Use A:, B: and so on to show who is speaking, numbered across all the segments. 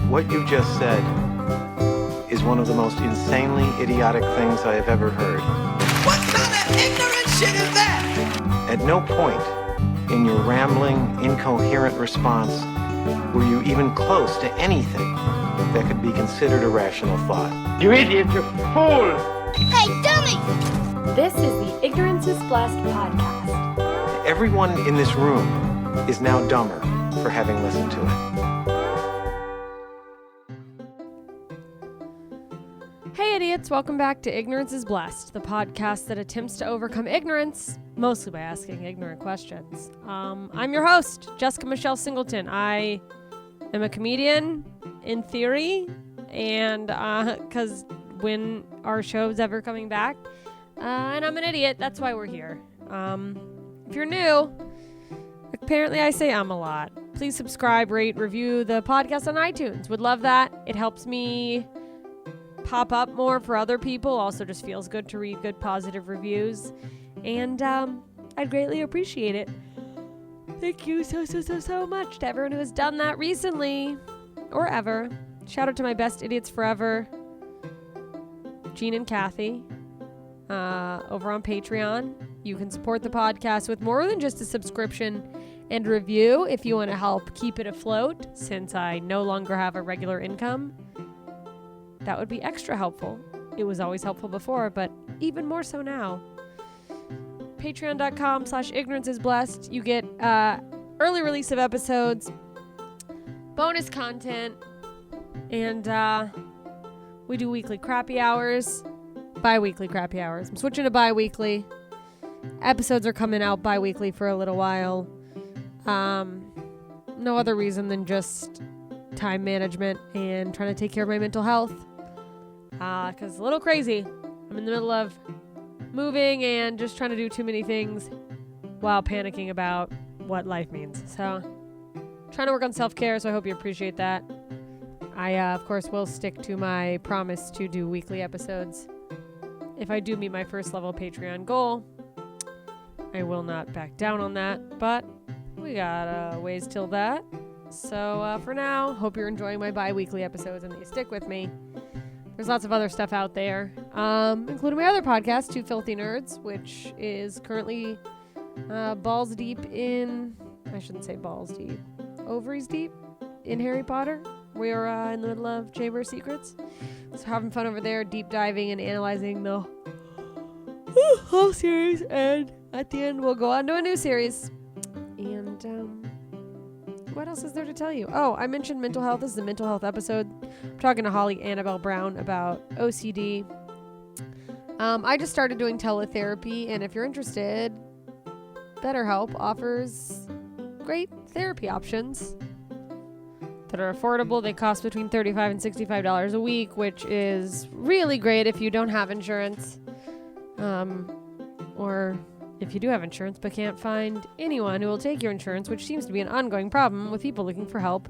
A: What you just said is one of the most insanely idiotic things I have ever heard.
B: What kind of ignorant shit is that?
A: At no point in your rambling, incoherent response were you even close to anything that could be considered a rational thought.
C: You idiot, you fool!
D: Hey, dummy!
E: This is the Ignorance is Blessed podcast.
A: Everyone in this room is now dumber for having listened to it.
E: Hey idiots, welcome back to Ignorance is Blessed, the podcast that attempts to overcome ignorance, mostly by asking ignorant questions. I'm your host, Jessica Michelle Singleton. I am a comedian, in theory, and because when our show's ever coming back, and I'm an idiot, that's why we're here. If you're new, apparently I say a lot. Please subscribe, rate, review the podcast on iTunes. Would love that. It helps me pop up more for other people. Also just feels good to read good positive reviews. And I'd greatly appreciate it. Thank you so much to everyone who has done that recently or ever. Shout out to my best idiots forever, Gene and Kathy, over on Patreon. You can support the podcast with more than just a subscription and review if you want to help keep it afloat, since I no longer have a regular income. That would be extra helpful. It was always helpful before, but even more so now. Patreon.com/ignoranceisblessed. You get early release of episodes, bonus content, and we do weekly crappy hours, bi-weekly crappy hours. I'm switching to bi-weekly. Episodes are coming out bi-weekly for a little while. No other reason than just time management and trying to take care of my mental health. Because it's a little crazy. I'm in the middle of moving and just trying to do too many things while panicking about what life means. So, trying to work on self-care, so I hope you appreciate that. I, of course, will stick to my promise to do weekly episodes. If I do meet my first level Patreon goal, I will not back down on that, but we got a ways till that. So for now, hope you're enjoying my bi-weekly episodes and that you stick with me. There's lots of other stuff out there, including my other podcast, Two Filthy Nerds, which is currently balls deep in, I shouldn't say balls deep, ovaries deep in Harry Potter. We're in the middle of Chamber of Secrets. So having fun over there, deep diving and analyzing the whole series, and at the end we'll go on to a new series. And what else is there to tell you? Oh, I mentioned mental health. This is a mental health episode. I'm talking to Anabel Brown about OCD. I just started doing teletherapy, and if you're interested, BetterHelp offers great therapy options that are affordable. They cost between $35 and $65 a week, which is really great if you don't have insurance, or if you do have insurance but can't find anyone who will take your insurance, which seems to be an ongoing problem with people looking for help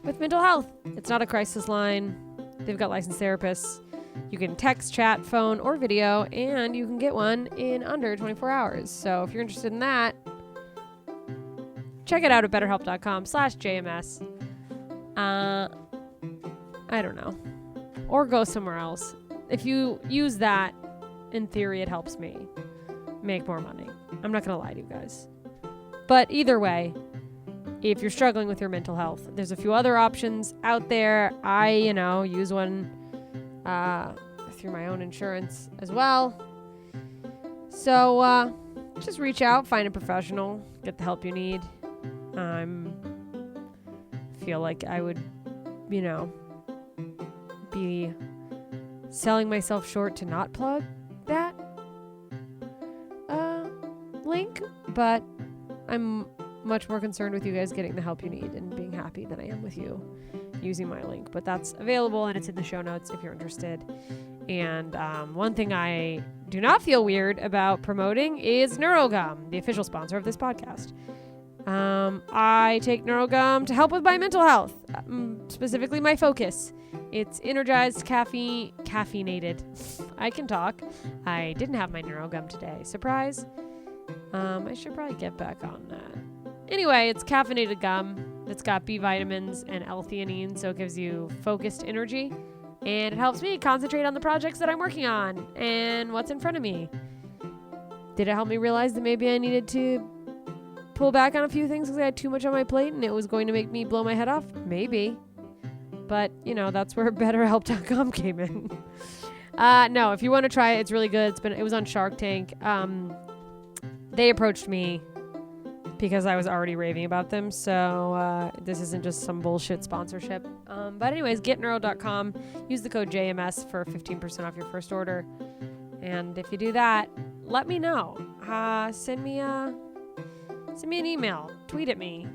E: with mental health. It's not a crisis line. They've got licensed therapists. You can text, chat, phone, or video, and you can get one in under 24 hours. So if you're interested in that, check it out at betterhelp.com/JMS. I don't know. Or go somewhere else. If you use that, in theory, it helps me make more money. I'm not going to lie to you guys. But either way, if you're struggling with your mental health, there's a few other options out there. I, use one through my own insurance as well. So just reach out, find a professional, get the help you need. Feel like I would, be selling myself short to not plug that link, but I'm much more concerned with you guys getting the help you need and being happy than I am with you using my link. But that's available, and it's in the show notes if you're interested. And one thing I do not feel weird about promoting is Neuro Gum, the official sponsor of this podcast. I take Neuro Gum to help with my mental health, specifically my focus. It's energized, caffeinated. I can talk. I didn't have my Neuro Gum today. Surprise. I should probably get back on that. Anyway, it's caffeinated gum It's got B vitamins and L-theanine, so it gives you focused energy. And it helps me concentrate on the projects that I'm working on and what's in front of me. Did it help me realize that maybe I needed to pull back on a few things because I had too much on my plate and it was going to make me blow my head off? Maybe. But, that's where BetterHelp.com came in. No, if you want to try it, it's really good. It was on Shark Tank. They approached me because I was already raving about them. So this isn't just some bullshit sponsorship. But anyways, getneuro.com. Use the code JMS for 15% off your first order. And if you do that, let me know. Send me an email. Tweet at me.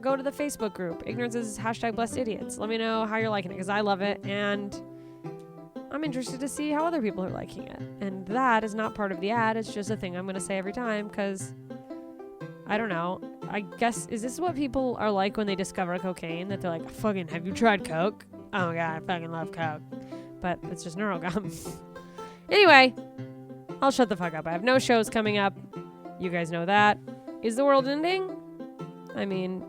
E: Go to the Facebook group. Ignorance is #BlessedIdiots. Let me know how you're liking it because I love it. And I'm interested to see how other people are liking it. And that is not part of the ad. It's just a thing I'm going to say every time because I don't know. I guess, is this what people are like when they discover cocaine? That they're like, fucking, have you tried Coke? Oh my God, I fucking love Coke. But it's just Neuro Gum. Anyway, I'll shut the fuck up. I have no shows coming up. You guys know that. Is the world ending? I mean,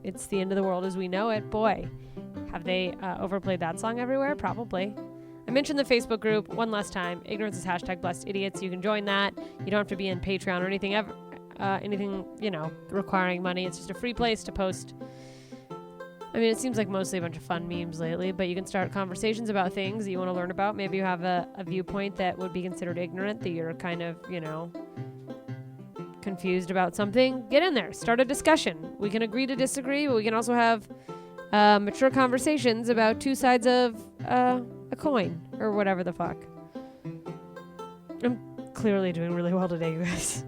E: it's the end of the world as we know it. Boy, have they overplayed that song everywhere? Probably. I mentioned the Facebook group one last time. Ignorance is #BlessedIdiots. You can join that. You don't have to be in Patreon or anything requiring money. It's just a free place to post. I mean, it seems like mostly a bunch of fun memes lately, but you can start conversations about things that you want to learn about. Maybe you have a viewpoint that would be considered ignorant, that you're kind of, confused about something. Get in there. Start a discussion. We can agree to disagree, but we can also have mature conversations about two sides of a coin or whatever the fuck. I'm clearly doing really well today, you guys.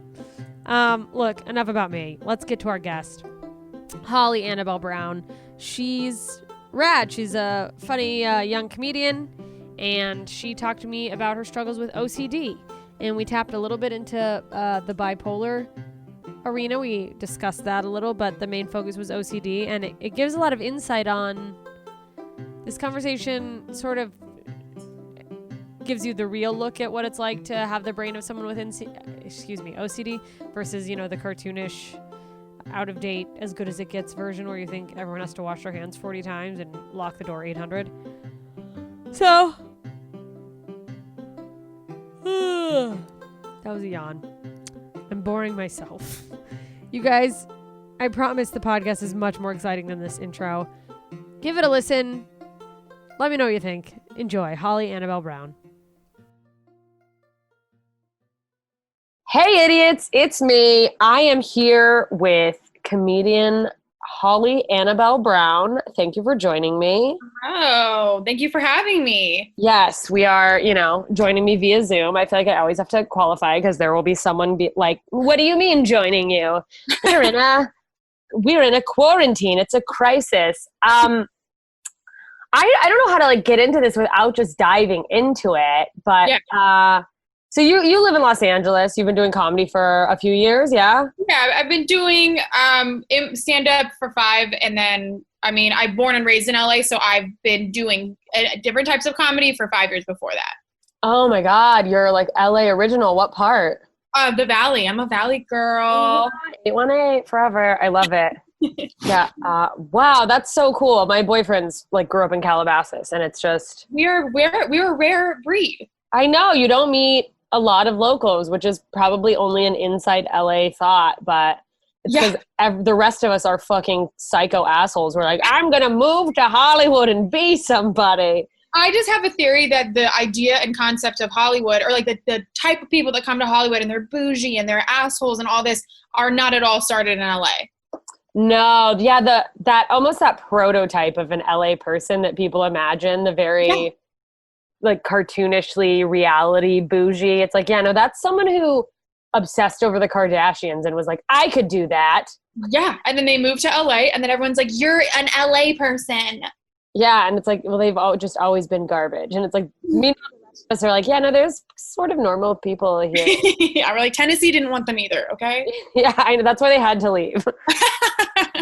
E: Look, enough about me. Let's get to our guest, Holly Anabel Brown. She's rad. She's a funny young comedian, and she talked to me about her struggles with OCD. And we tapped a little bit into the bipolar arena. We discussed that a little, but the main focus was OCD, and it gives a lot of insight on this conversation. Sort of gives you the real look at what it's like to have the brain of someone with OCD versus, the cartoonish, out of date, as good as it gets version where you think everyone has to wash their hands 40 times and lock the door 800. So, that was a yawn. I'm boring myself. You guys, I promise the podcast is much more exciting than this intro. Give it a listen. Let me know what you think. Enjoy. Holly Anabel Brown.
D: Hey idiots, it's me. I am here with comedian Holly Anabel Brown. Thank you for joining me.
F: Oh, thank you for having me.
D: Yes, we are, joining me via Zoom. I feel like I always have to qualify because there will be someone like, what do you mean joining you? We're in a quarantine. It's a crisis. I don't know how to get into this without just diving into it, but yeah. So you live in Los Angeles. You've been doing comedy for a few years, yeah?
F: Yeah, I've been doing stand-up for 5, and then, I'm born and raised in LA, so I've been doing different types of comedy for 5 years before that.
D: Oh my God, you're like LA original. What part?
F: The Valley. I'm a Valley girl.
D: 818 forever. I love it. Yeah. Wow, that's so cool. My boyfriend's grew up in Calabasas, and it's just
F: we're a rare breed.
D: I know you don't meet a lot of locals, which is probably only an inside LA thought, but it's because the rest of us are fucking psycho assholes. We're like, I'm gonna move to Hollywood and be somebody.
F: I just have a theory that the idea and concept of Hollywood, or the type of people that come to Hollywood and they're bougie and they're assholes and all this, are not at all started in LA.
D: No, yeah, that almost that prototype of an LA person that people imagine, the very cartoonishly reality bougie. It's that's someone who obsessed over the Kardashians and was like, I could do that.
F: Yeah, and then they moved to LA, and then everyone's like, you're an LA person.
D: Yeah, and it's like, well, they've just always been garbage. And it's like, me and the rest of us are like, yeah, no, there's sort of normal people here.
F: Yeah, we're like, Tennessee didn't want them either, okay?
D: Yeah, I know. That's why they had to leave.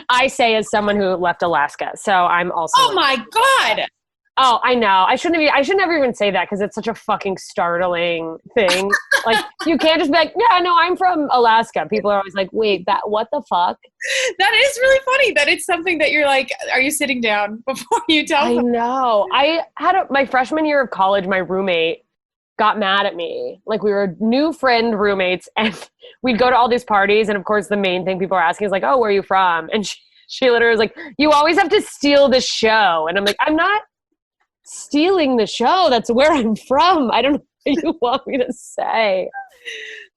D: I say as someone who left Alaska, so I'm also...
F: Oh my God!
D: Oh, I know. I should never even say that because it's such a fucking startling thing. Like, you can't just be like, yeah, no, I'm from Alaska. People are always like, wait, what the fuck?
F: That is really funny that it's something that you're like, are you sitting down before you tell
D: I
F: them?
D: know. I had my freshman year of college, my roommate got mad at me. Like, we were new friend roommates and we'd go to all these parties. And of course, the main thing people are asking is like, oh, where are you from? And she literally was like, you always have to steal the show. And I'm like, I'm not stealing the show. That's where I'm from. I don't know what you want me to say.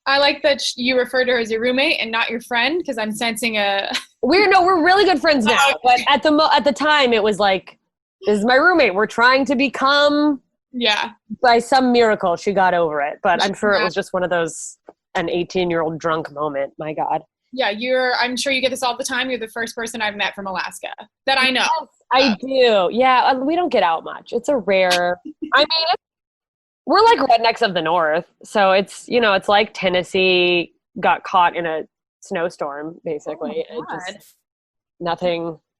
F: I like that you refer to her as your roommate and not your friend because I'm sensing a.
D: We're really good friends now. But at the time, it was like, this is my roommate. We're trying to become.
F: Yeah.
D: By some miracle, she got over it. But I'm sure it was just one of those an 18-year-old drunk moment. My God.
F: Yeah, I'm sure you get this all the time. You're the first person I've met from Alaska that I know.
D: Yes, I do. Yeah, we don't get out much. It's a rare. I mean, we're like rednecks of the north, so it's it's like Tennessee got caught in a snowstorm, basically.
F: Oh my God.
D: Just,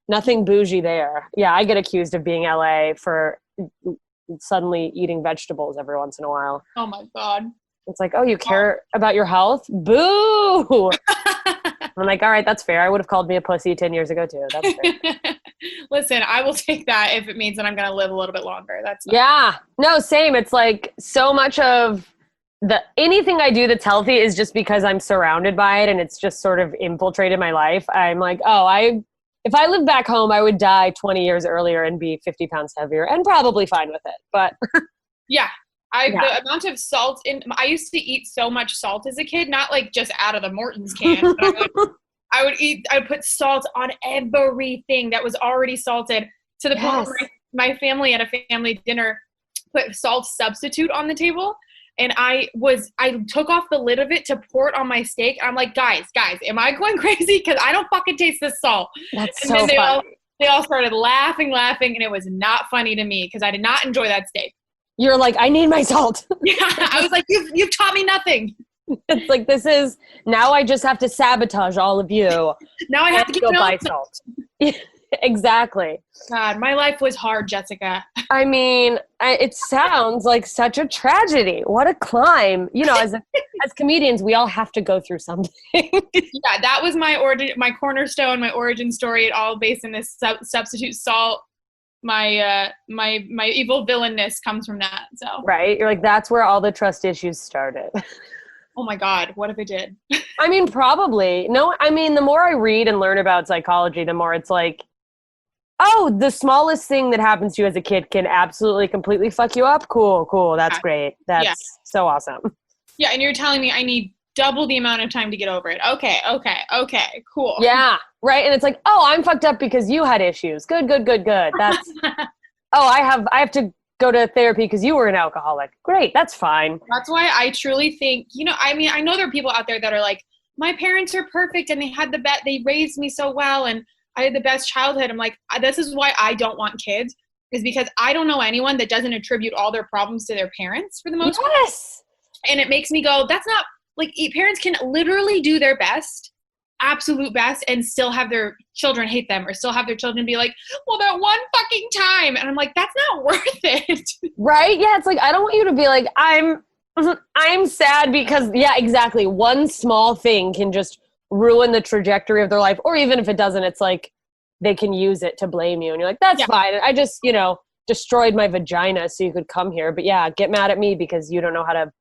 D: nothing bougie there. Yeah, I get accused of being LA for suddenly eating vegetables every once in a while.
F: Oh my God.
D: It's like, oh, you care about your health? Boo! I'm like, all right, that's fair. I would have called me a pussy 10 years ago too. That's fair.
F: Listen, I will take that if it means that I'm going to live a little bit longer. That's fine.
D: Yeah. No, same. It's like so much of anything I do that's healthy is just because I'm surrounded by it and it's just sort of infiltrated my life. I'm like, oh, if I lived back home, I would die 20 years earlier and be 50 pounds heavier and probably fine with it. But
F: yeah. The amount of salt I used to eat so much salt as a kid, not like just out of the Morton's can. But I would put salt on everything that was already salted to the point where my family at a family dinner put salt substitute on the table. And I took off the lid of it to pour it on my steak. I'm like, guys, am I going crazy? Because I don't fucking taste this salt.
D: That's
F: and
D: so
F: then
D: funny.
F: They all started laughing, and it was not funny to me because I did not enjoy that steak.
D: You're like, I need my salt.
F: Yeah, I was like, you've taught me nothing.
D: It's like, now I just have to sabotage all of you.
F: Now I have to
D: go buy salt. Exactly.
F: God, my life was hard, Jessica.
D: I mean, it sounds like such a tragedy. What a climb. As comedians, we all have to go through something.
F: Yeah, that was my cornerstone, my origin story. It all based in this substitute salt. My evil villainness comes from that. So
D: right, you're like, that's where all the trust issues started.
F: Oh my God, what if it did?
D: I mean, probably. No, I mean, the more I read and learn about psychology, the more it's like, oh, the smallest thing that happens to you as a kid can absolutely completely fuck you up. Cool. That's great. That's so awesome.
F: Yeah, and you're telling me I need double the amount of time to get over it. Okay, cool.
D: Yeah, right. And it's like, oh, I'm fucked up because you had issues. Good. That's I have to go to therapy because you were an alcoholic. Great, that's fine.
F: That's why I truly think, I mean, I know there are people out there that are like, my parents are perfect and they raised me so well and I had the best childhood. I'm like, this is why I don't want kids, is because I don't know anyone that doesn't attribute all their problems to their parents for the most part.
D: Yes.
F: And it makes me go, that's not, like, parents can literally do their best, absolute best, and still have their children hate them or still have their children be like, well, that one fucking time. And I'm like, that's not worth it.
D: Right? Yeah, it's like, I don't want you to be like, I'm sad because, yeah, exactly. One small thing can just ruin the trajectory of their life. Or even if it doesn't, it's like they can use it to blame you. And you're like, that's fine. I just, destroyed my vagina so you could come here. But yeah, get mad at me because you don't know how to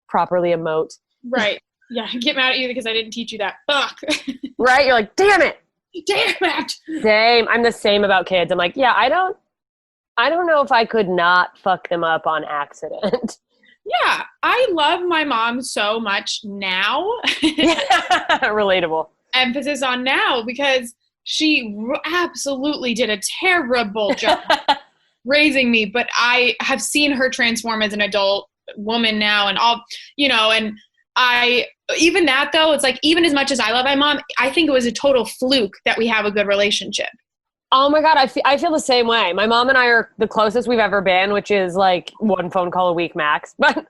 D: properly emote.
F: Right. Yeah, get mad at you because I didn't teach you that. Fuck.
D: Right? You're like, damn it.
F: Damn it.
D: Same. I'm the same about kids. I'm like, yeah, I don't know if I could not fuck them up on accident.
F: Yeah, I love my mom so much now.
D: Relatable.
F: Emphasis on now, because she absolutely did a terrible job raising me, but I have seen her transform as an adult woman now and all, and even that though, it's like, even as much as I love my mom, I think it was a total fluke that we have a good relationship.
D: Oh my God, I feel the same way. My mom and I are the closest we've ever been, which is like one phone call a week max. But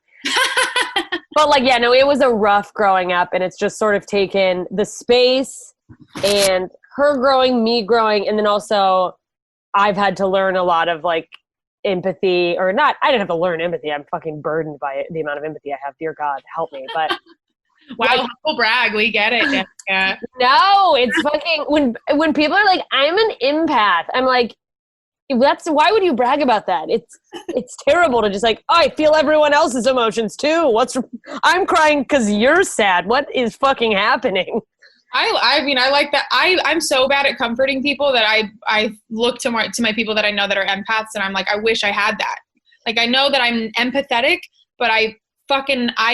D: like, yeah, no, it was a rough growing up, and it's just sort of taken the space and her growing, me growing, and then also I've had to learn a lot of like empathy or not. I didn't have to learn empathy. I'm fucking burdened by it, the amount of empathy I have. Dear God, help me. But
F: Wow, humble brag. We get it. Jessica.
D: no, it's fucking when people are like, I'm an empath. I'm like, why would you brag about that? It's terrible to just like, oh, I feel everyone else's emotions too. I'm crying because you're sad. What is fucking happening?
F: I mean, I like that. I'm so bad at comforting people that I look to my people that I know that are empaths, and I'm like, I wish I had that. Like, I know that I'm empathetic, but I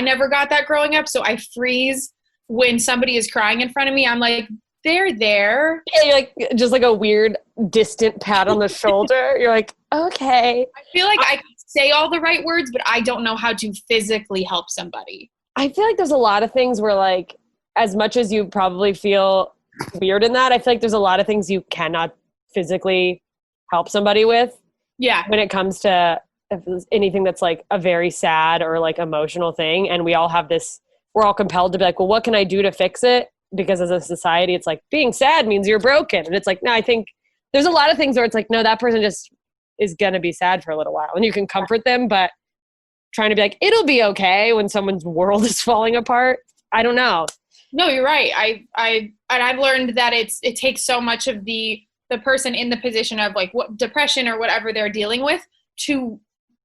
F: never got that growing up, so I freeze when somebody is crying in front of me. I'm like, they're there.
D: Yeah, you're like, just like a weird distant pat on the shoulder. You're like, okay.
F: I feel like I can say all the right words, but I don't know how to physically help somebody.
D: I feel like there's a lot of things where, like, as much as you probably feel weird in that, I feel like there's a lot of things you cannot physically help somebody with.
F: Yeah.
D: When it comes to anything that's like a very sad or like emotional thing. And we all have this, we're all compelled to be like, well, what can I do to fix it? Because as a society, it's like being sad means you're broken. And it's like, no, I think there's a lot of things where it's like, no, that person just is going to be sad for a little while and you can comfort them, but trying to be like, it'll be okay when someone's world is falling apart. I don't know.
F: No, you're right. I've learned that it takes so much of the person in the position of like what depression or whatever they're dealing with to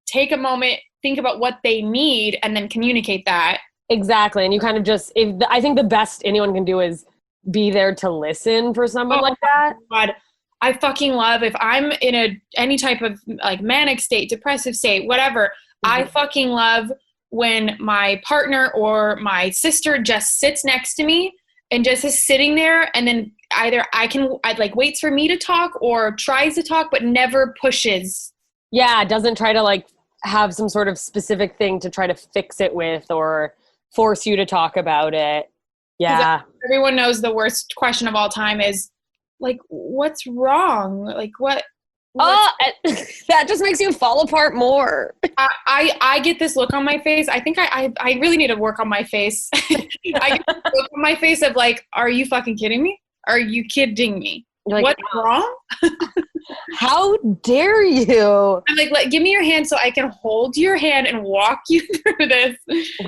F: take a moment, think about what they need, and then communicate that.
D: Exactly. And you kind of just, I think the best anyone can do is be there to listen for someone like that.
F: God, I fucking love if I'm in any type of like manic state, depressive state, whatever. I fucking love when my partner or my sister just sits next to me and just is sitting there, and then either I'd like waits for me to talk or tries to talk, but never pushes.
D: Yeah. Doesn't try to like have some sort of specific thing to try to fix it with or force you to talk about it. Yeah.
F: Everyone knows the worst question of all time is like, what's wrong? Like what?
D: Oh, that just makes you fall apart more.
F: I get this look on my face. I think I really need to work on my face. I get this look on my face of like, are you fucking kidding me? Are you kidding me?
D: Like,
F: what's wrong?
D: How dare you?
F: I'm like, give me your hand so I can hold your hand and walk you through this.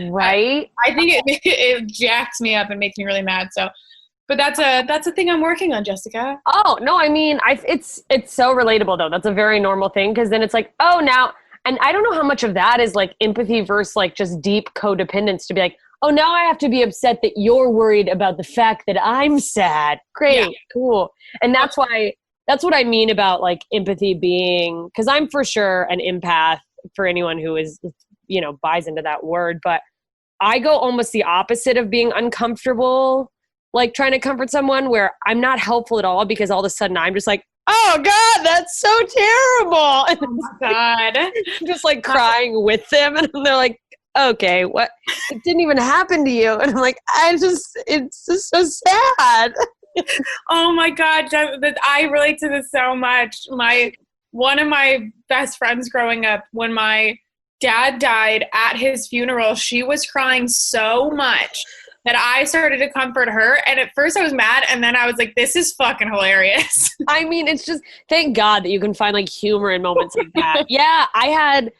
D: Right?
F: I think it jacks me up and makes me really mad. So, but that's a thing I'm working on, Jessica.
D: Oh, no, I mean, it's so relatable though. That's a very normal thing. Cause then it's like, oh, now, and I don't know how much of that is like empathy versus like just deep codependence to be like, oh, now I have to be upset that you're worried about the fact that I'm sad. Great. Yeah. Cool. And that's what I mean about like empathy being, cause I'm for sure an empath for anyone who is, buys into that word, but I go almost the opposite of being uncomfortable, like trying to comfort someone where I'm not helpful at all because all of a sudden I'm just like, oh God, that's so terrible. And
F: oh my God.
D: I'm just like crying with them. And they're like, okay, what? It didn't even happen to you. And I'm like, it's just so sad.
F: Oh my God. I relate to this so much. One of my best friends growing up, when my dad died at his funeral, she was crying so much that I started to comfort her. And at first I was mad. And then I was like, this is fucking hilarious.
D: I mean, it's just, thank God that you can find like humor in moments like that. Yeah. I had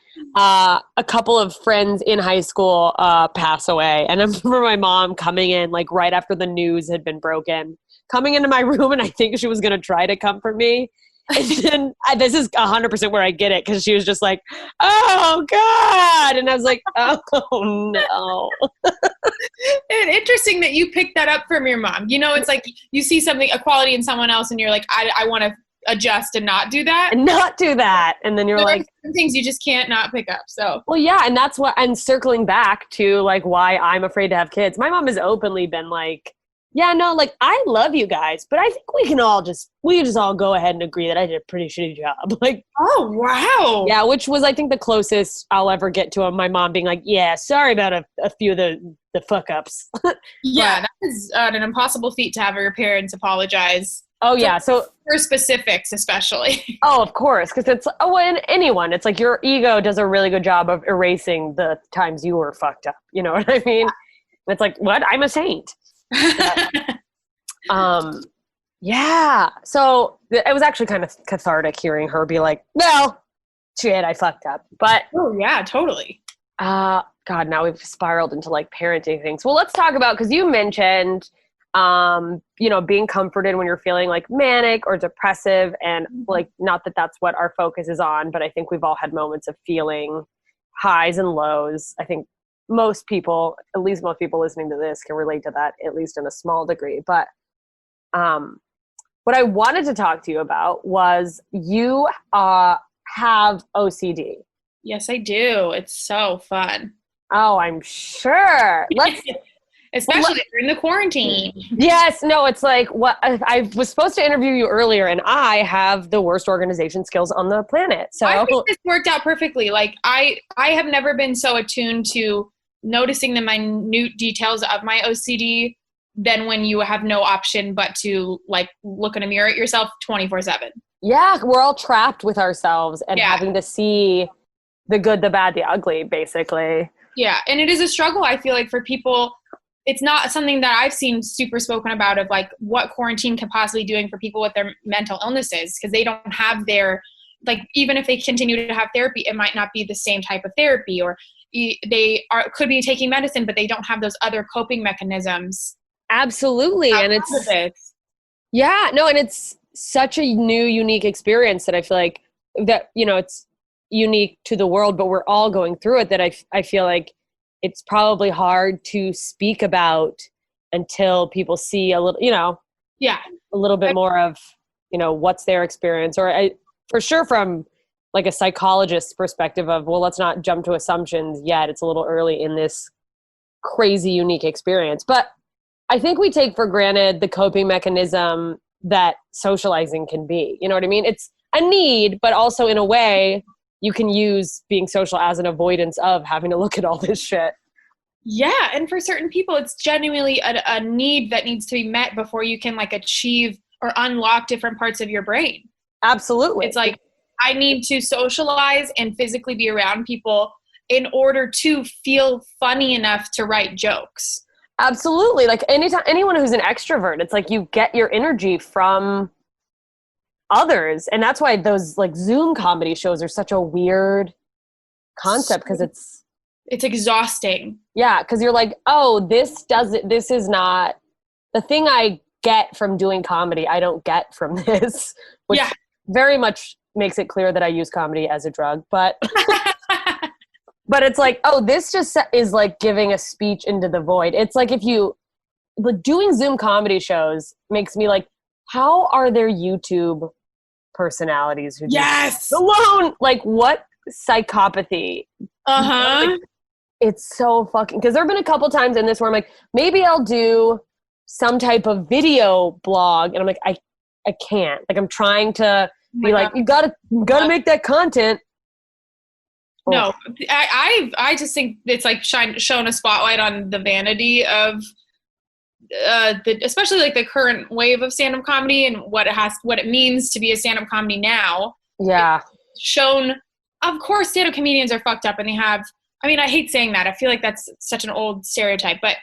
D: a couple of friends in high school pass away. And I remember my mom coming in like right after the news had been broken, coming into my room. And I think she was going to try to comfort me. And then this is 100% where I get it. Cause she was just like, oh God. And I was like, oh no.
F: And interesting that you picked that up from your mom. It's like you see something, a quality in someone else and you're like, I want to adjust and not do that.
D: And not do that. And then you're like,
F: some things you just can't not pick up. So,
D: well, yeah. And that's what I'm circling back to like why I'm afraid to have kids. My mom has openly been like, yeah, no, like I love you guys, but I think we can just all go ahead and agree that I did a pretty shitty job. Like,
F: oh, wow.
D: Yeah. Which was, I think, the closest I'll ever get to my mom being like, yeah, sorry about a few of the fuck ups.
F: Yeah. That is an impossible feat to have your parents apologize.
D: Oh yeah. So
F: for specifics, especially.
D: Oh, of course. Cause it's, and anyone, it's like your ego does a really good job of erasing the times you were fucked up. You know what I mean? Yeah. It's like, what? I'm a saint. Yeah. So it was actually kind of cathartic hearing her be like, well, shit, I fucked up. But
F: Oh yeah, totally.
D: God, now we've spiraled into like parenting things. Well, let's talk about, because you mentioned, being comforted when you're feeling like manic or depressive, and like, not that that's what our focus is on, but I think we've all had moments of feeling highs and lows. I think most people, at least most people listening to this, can relate to that, at least in a small degree. But what I wanted to talk to you about was you have OCD.
F: Yes, I do. It's so fun.
D: Oh, I'm sure.
F: Especially during the quarantine.
D: Yes, no, it's like what I was supposed to interview you earlier, and I have the worst organization skills on the planet. So
F: I think this worked out perfectly. Like I have never been so attuned to noticing the minute details of my OCD than when you have no option but to like look in a mirror at yourself 24/7.
D: Yeah, we're all trapped with ourselves and having to see the good, the bad, the ugly, basically.
F: Yeah, and it is a struggle, I feel like, for people. It's not something that I've seen super spoken about of like what quarantine can possibly doing for people with their mental illnesses, because they don't have their, like, even if they continue to have therapy, it might not be the same type of therapy, or could be taking medicine, but they don't have those other coping mechanisms.
D: Absolutely. And and it's such a new, unique experience that I feel like that, it's unique to the world, but we're all going through it, that I feel like it's probably hard to speak about until people see a little, a little bit more of, what's their experience, or for sure from like a psychologist's perspective of, well, let's not jump to assumptions yet. It's a little early in this crazy, unique experience. But I think we take for granted the coping mechanism that socializing can be. You know what I mean? It's a need, but also in a way you can use being social as an avoidance of having to look at all this shit.
F: Yeah. And for certain people, it's genuinely a need that needs to be met before you can like achieve or unlock different parts of your brain.
D: Absolutely.
F: It's like, I need to socialize and physically be around people in order to feel funny enough to write jokes.
D: Absolutely. Like anyone who's an extrovert, it's like you get your energy from others. And that's why those like Zoom comedy shows are such a weird concept, because it's exhausting. Yeah. Because you're like, oh, this is not the thing I get from doing comedy. I don't get from this, which very much makes it clear that I use comedy as a drug, but but it's like, oh, this just is like giving a speech into the void. It's like doing Zoom comedy shows makes me like, how are there YouTube personalities who alone? Like, what psychopathy? Like, it's so fucking, because there have been a couple times in this where I'm like, maybe I'll do some type of video blog, and I'm like, I can't. Like, I'm trying to be like, you gotta make that content.
F: No, I just think it's like shone a spotlight on the vanity of especially like the current wave of stand-up comedy and what it means to be a stand-up comedy now.
D: Yeah.
F: It's shown, of course, stand-up comedians are fucked up, and they have, I mean, I hate saying that. I feel like that's such an old stereotype, but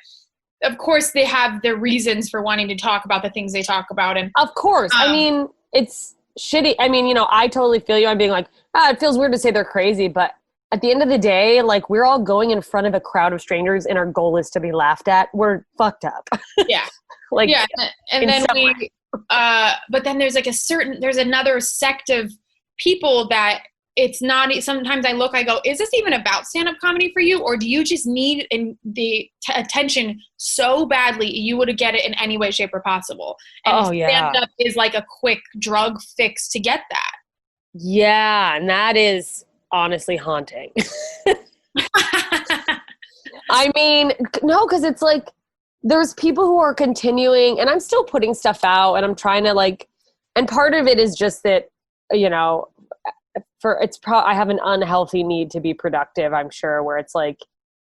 F: of course they have their reasons for wanting to talk about the things they talk about. And
D: of course, I mean, it's shitty. I mean, I totally feel you. I'm being like, it feels weird to say they're crazy, but at the end of the day, like, we're all going in front of a crowd of strangers and our goal is to be laughed at. We're fucked up.
F: Yeah.
D: Like,
F: yeah. And then but then there's like there's another sect of people that it's not, sometimes I go, is this even about stand-up comedy for you? Or do you just need the attention so badly you would get it in any way, shape, or possible? And stand-up is like a quick drug fix to get that.
D: Yeah. And that is honestly haunting. I mean, no, because it's like there's people who are continuing, and I'm still putting stuff out, and I'm trying to like, and part of it is just that, I have an unhealthy need to be productive, I'm sure, where it's like,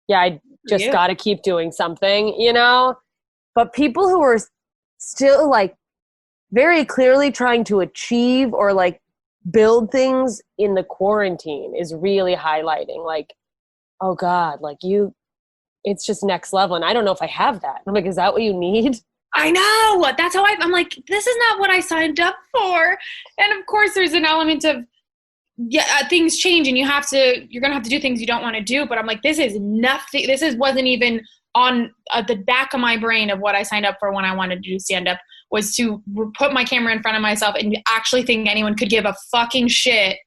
D: I just got to keep doing something, but people who are still like very clearly trying to achieve or like build things in the quarantine is really highlighting, like, oh God, like it's just next level. And I don't know if I have that. I'm like, is that what you need?
F: I know. That's how I'm like, this is not what I signed up for. And of course there's an element of things change and you're going to have to do things you don't want to do. But I'm like, this is nothing. Wasn't even on the back of my brain of what I signed up for when I wanted to do stand-up, was to put my camera in front of myself and actually think anyone could give a fucking shit.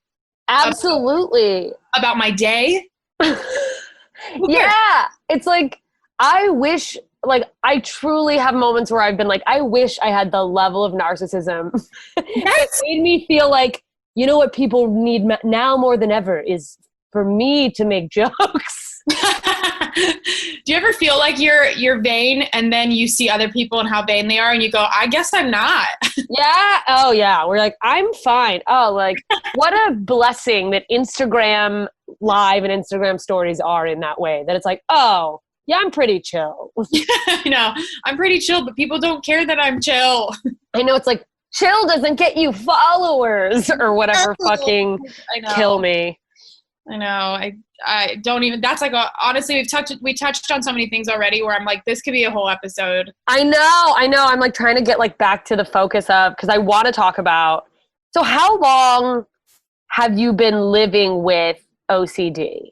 D: Absolutely.
F: About my day.
D: Yeah. It's like, I wish, like, I truly have moments where I've been like, I wish I had the level of narcissism that made me feel like, you know what people need now more than ever is for me to make jokes.
F: Do you ever feel like you're vain and then you see other people and how vain they are and you go, I guess I'm not?
D: Yeah. Oh yeah. We're like, I'm fine. Oh, like what a blessing that Instagram Live and Instagram stories are in that way, that it's like, oh yeah, I'm pretty chill.
F: I know, I'm pretty chill, but people don't care that I'm chill.
D: I know, it's like, chill doesn't get you followers or whatever. Fucking kill me.
F: I know. I don't even, that's like, honestly, we touched on so many things already where I'm like, this could be a whole episode.
D: I know. I'm like trying to get like back to the focus of, cause I want to talk about, so how long have you been living with OCD?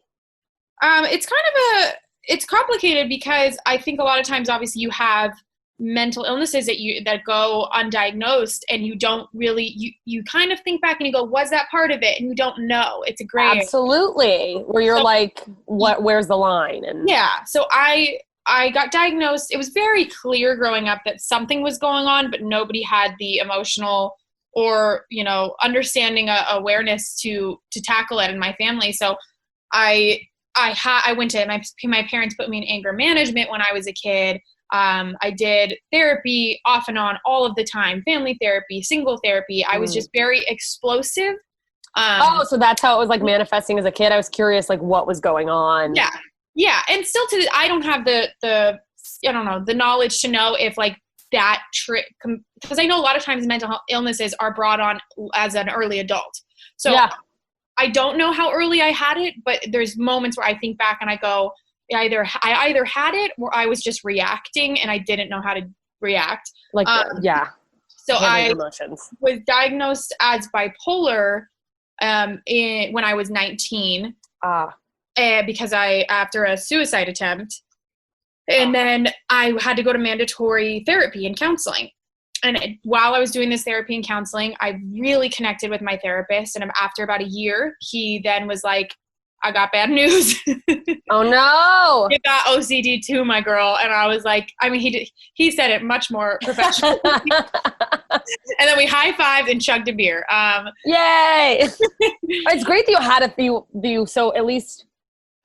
F: It's complicated because I think a lot of times, obviously you have mental illnesses that go undiagnosed and you don't really, you kind of think back and you go, was that part of it? And you don't know. It's a gray.
D: Absolutely. Where you're like, where's the line? And
F: yeah. So I got diagnosed. It was very clear growing up that something was going on, but nobody had the emotional or, understanding, awareness to tackle it in my family. So I went to, my parents put me in anger management when I was a kid. I did therapy off and on all of the time, family therapy, single therapy. I was just very explosive.
D: So that's how it was like manifesting as a kid. I was curious, like what was going on.
F: Yeah. Yeah. And still I don't have the knowledge to know if like that trick, because I know a lot of times mental illnesses are brought on as an early adult. So yeah. I don't know how early I had it, but there's moments where I think back and I go, I either had it or I was just reacting and I didn't know how to react.
D: Like, yeah.
F: So I was diagnosed as bipolar when I was 19 because after a suicide attempt. And then I had to go to mandatory therapy and counseling. And while I was doing this therapy and counseling, I really connected with my therapist. And after about a year, he then was like, I got bad news.
D: Oh no.
F: You got OCD too, my girl. And I was like, he said it much more professionally. And then we high-fived and chugged a beer.
D: Yay. It's great that you had a few. So at least,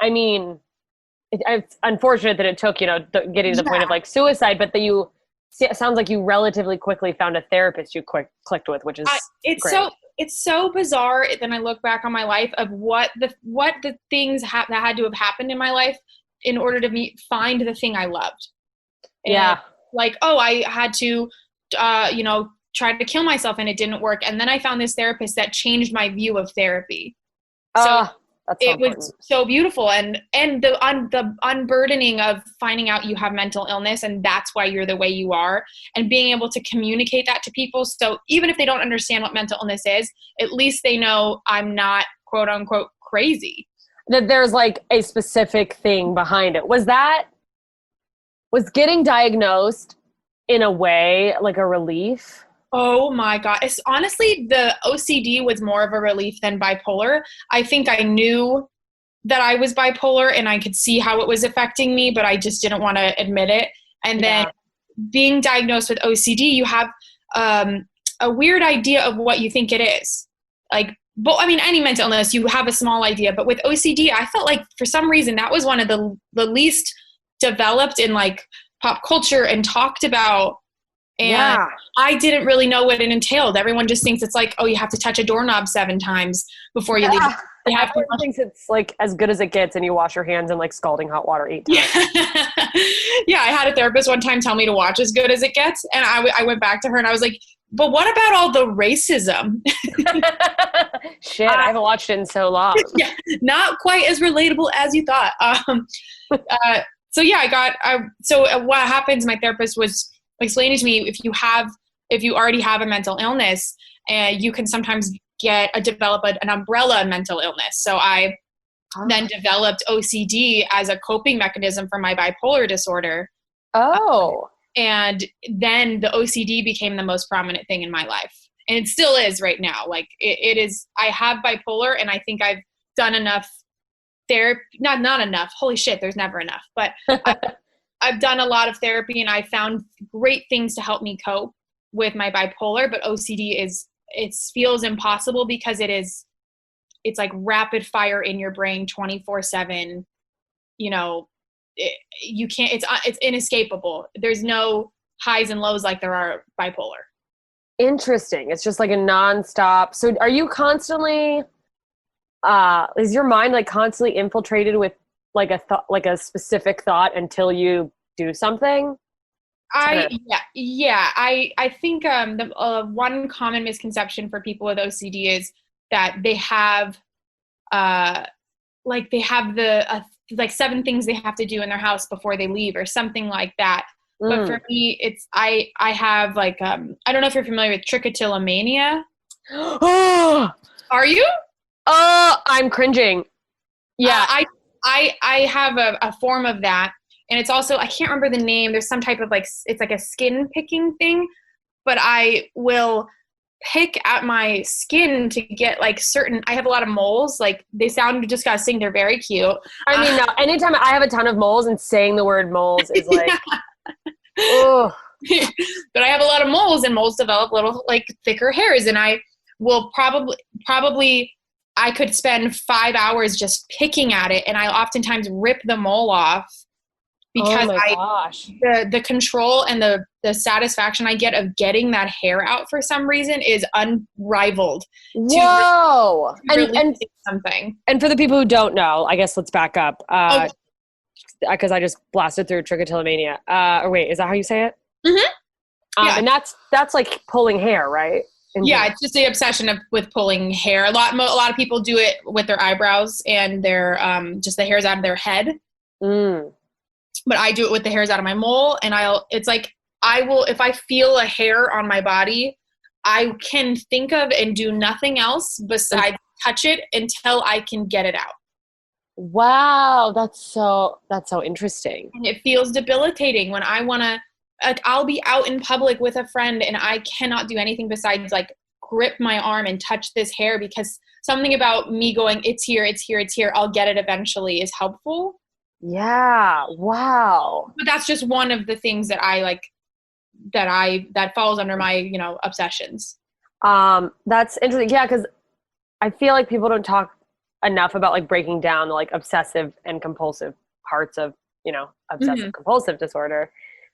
D: it's unfortunate that it took, getting to the point of like suicide, but that it sounds like you relatively quickly found a therapist you clicked with, which is great. It's so bizarre. Then I look back on my life of what the things that had to have happened in my life in order to find the thing I loved. And yeah. Like, I had to, try to kill myself and it didn't work. And then I found this therapist that changed my view of therapy. So it was so beautiful. And the unburdening of finding out you have mental illness and that's why you're the way you are, and being able to communicate that to people. So even if they don't understand what mental illness is, at least they know I'm not quote unquote crazy. That there's like a specific thing behind it. Was getting diagnosed in a way like a relief? Oh my God. It's honestly, the OCD was more of a relief than bipolar. I think I knew that I was bipolar and I could see how it was affecting me, but I just didn't want to admit it. And then being diagnosed with OCD, you have a weird idea of what you think it is. Like, any mental illness, you have a small idea, but with OCD, I felt like for some reason that was one of the least developed in like pop culture and talked about. And I didn't really know what it entailed. Everyone just thinks it's like, you have to touch a doorknob 7 times before you leave. Everyone thinks it's like as good as it gets and you wash your hands in like scalding hot water 8 times. Yeah, I had a therapist one time tell me to watch As Good as It Gets. And I went back to her and I was like, but what about all the racism? Shit, I haven't watched it in so long. Yeah, not quite as relatable as you thought. So what happens, my therapist was explaining to me, if you already have a mental illness, you can sometimes
F: develop an umbrella mental illness. So I then developed OCD as a coping mechanism for my bipolar disorder.
D: Oh.
F: And then the OCD became the most prominent thing in my life. And it still is right now. Like it is, I have bipolar, and I think I've done enough therapy, not enough. Holy shit, there's never enough. But I've done a lot of therapy, and I found great things to help me cope with my bipolar. But OCD it feels impossible because it's like rapid fire in your brain 24/7. You know, you can't, it's inescapable. There's no highs and lows like there are bipolar.
D: Interesting. It's just like a nonstop. So are you constantly, is your mind like constantly infiltrated with like a thought, like a specific thought until you do something?
F: I think the one common misconception for people with OCD is that they have like 7 things they have to do in their house before they leave or something like that. But for me, it's I have like I don't know if you're familiar with trichotillomania. Are you?
D: Oh, I'm cringing. Yeah,
F: I have a form of that, and it's also, I can't remember the name. There's some type of like, it's like a skin picking thing, but I will pick at my skin to get like certain, I have a lot of moles. Like they sound disgusting. They're very cute.
D: I mean, no, anytime I have a ton of moles, and saying the word moles is like, oh.
F: But I have a lot of moles, and moles develop little like thicker hairs, and I will probably I could spend 5 hours just picking at it, and I oftentimes rip the mole off because
D: gosh.
F: The control and the satisfaction I get of getting that hair out for some reason is unrivaled.
D: Whoa!
F: And something.
D: And for the people who don't know, I guess let's back up. Because I just blasted through trichotillomania. Or wait, is that how you say it?
F: Mm-hmm.
D: And that's like pulling hair, right?
F: It's just the obsession with pulling hair. A lot of people do it with their eyebrows and their just the hairs out of their head. But I do it with the hairs out of my mole, and I will, if I feel a hair on my body, I can think of and do nothing else besides touch it until I can get it out.
D: Wow, that's so interesting.
F: And it feels debilitating when I want to, like, I'll be out in public with a friend and I cannot do anything besides like grip my arm and touch this hair, because something about me going, it's here, it's here, it's here, I'll get it eventually, is helpful.
D: Yeah. Wow.
F: But that's just one of the things that I like, that falls under my, obsessions.
D: That's interesting. Yeah. 'Cause I feel like people don't talk enough about like breaking down the like obsessive and compulsive parts of, obsessive compulsive disorder.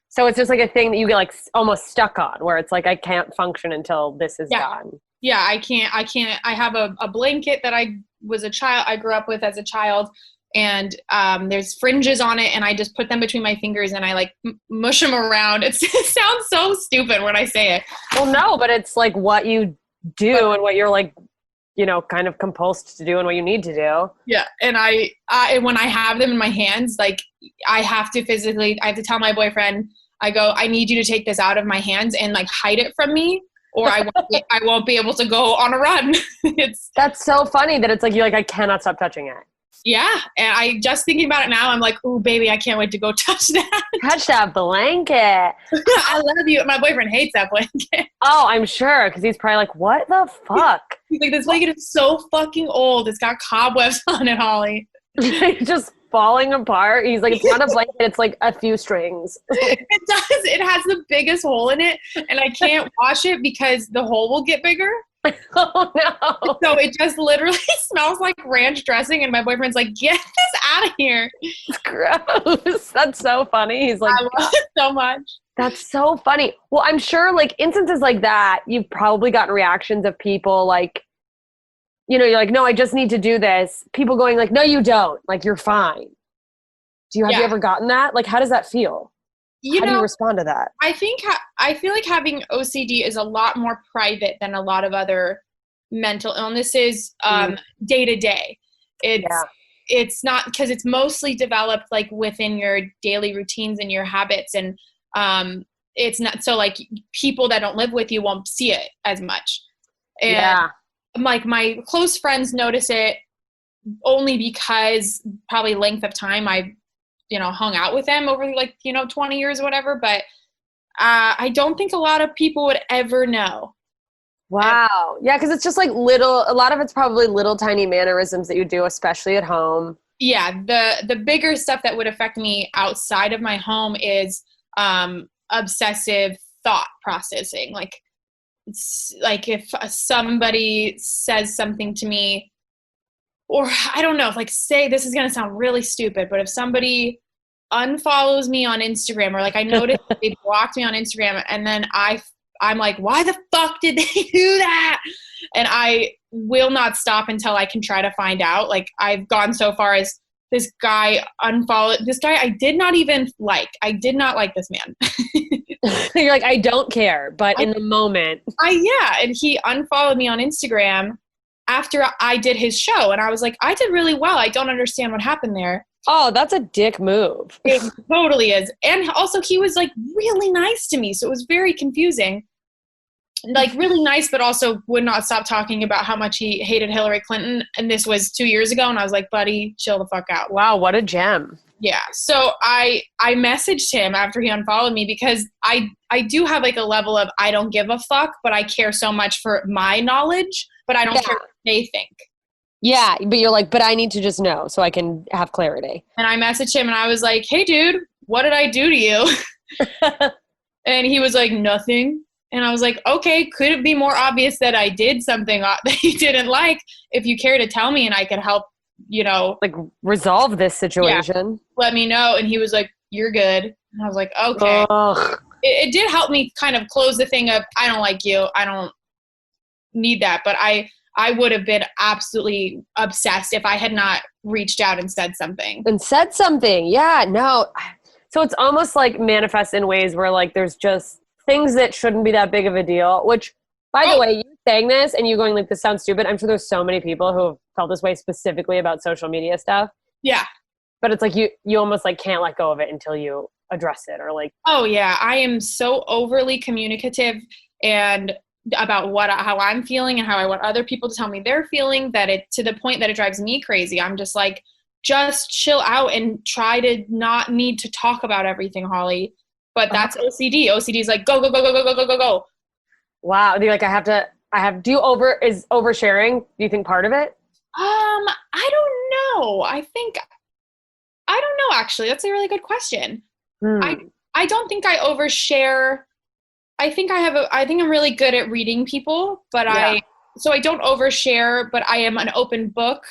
D: So it's just like a thing that you get like almost stuck on, where it's like, I can't function until this is done.
F: Yeah. I can't, I have a blanket that I grew up with as a child, and there's fringes on it, and I just put them between my fingers and I like mush them around. It sounds so stupid when I say it.
D: Well, no, but it's like what you do and what you're like, kind of compulsed to do and what you need to do.
F: Yeah. And I when I have them in my hands, like I have to tell my boyfriend, I go, I need you to take this out of my hands and like hide it from me, or I won't be able to go on a run.
D: That's so funny that it's like, you're like, I cannot stop touching it.
F: Yeah. And I just thinking about it now, I'm like, ooh, baby, I can't wait to go touch that.
D: Touch that blanket.
F: I love you. My boyfriend hates that blanket.
D: Oh, I'm sure. 'Cause he's probably like, what the fuck?
F: He's like, this blanket is so fucking old. It's got cobwebs on it, Holly.
D: It's just falling apart. He's like, it's not a blanket. It's like a few strings.
F: It does. It has the biggest hole in it, and I can't wash it because the hole will get bigger.
D: Oh no.
F: So it just literally smells like ranch dressing, and my boyfriend's like, get this out of here.
D: It's gross. That's so funny. He's like,
F: I love it so much.
D: That's so funny. Well, I'm sure like instances like that, you've probably gotten reactions of people like, you're like, no, I just need to do this. People going like, no, you don't. Like, you're fine. Have you ever gotten that? Like, how does that feel? How do you respond to that?
F: I feel like having OCD is a lot more private than a lot of other mental illnesses day to day. It's not, because it's mostly developed like within your daily routines and your habits, and it's not so like people that don't live with you won't see it as much. And like my close friends notice it only because probably length of time I've, hung out with them over like, 20 years or whatever. But I don't think a lot of people would ever know.
D: Wow. Yeah, because it's just like a lot of it's probably little tiny mannerisms that you do, especially at home.
F: Yeah, the bigger stuff that would affect me outside of my home is obsessive thought processing. Like, it's like if somebody says something to me, or I don't know, like say, this is going to sound really stupid, but if somebody unfollows me on Instagram, or like I noticed they blocked me on Instagram, and then I'm like, why the fuck did they do that? And I will not stop until I can try to find out. Like, I've gone so far as this guy unfollowed this guy I did not even like. I did not like this man.
D: You're like, I don't care, but in the moment.
F: And he unfollowed me on Instagram after I did his show. And I was like, I did really well. I don't understand what happened there.
D: Oh, that's a dick move.
F: It totally is. And also he was like really nice to me. So it was very confusing. Like really nice, but also would not stop talking about how much he hated Hillary Clinton. And this was 2 years ago. And I was like, buddy, chill the fuck out.
D: Wow, what a gem.
F: Yeah. So I messaged him after he unfollowed me, because I do have like a level of I don't give a fuck, but I care so much for my knowledge, but I don't care what they think.
D: Yeah, but you're like, but I need to just know so I can have clarity.
F: And I messaged him and I was like, hey, dude, what did I do to you? And he was like, nothing. And I was like, okay, could it be more obvious that I did something that you didn't like? If you care to tell me and I could help,
D: like resolve this situation.
F: Let me know. And he was like, you're good. And I was like, okay. It did help me kind of close the thing up. I don't like you. I don't need that. But I would have been absolutely obsessed if I had not reached out and said something.
D: Yeah, no. So it's almost like manifests in ways where like there's just things that shouldn't be that big of a deal, which, by the way, you saying this and you going like, this sounds stupid. I'm sure there's so many people who have felt this way specifically about social media stuff.
F: Yeah.
D: But it's like you almost like can't let go of it until you address it, or like.
F: Oh yeah. I am so overly communicative and about how I'm feeling and how I want other people to tell me they're feeling, that it to the point that it drives me crazy. I'm just like, just chill out and try to not need to talk about everything, Holly. But that's OCD. OCD is like, go, go, go, go, go, go, go, go, go.
D: Wow. You're like, is oversharing, do you think part of it?
F: I don't know. I don't know, actually. That's a really good question. I don't think I overshare. I think I'm really good at reading people, but so I don't overshare, but I am an open book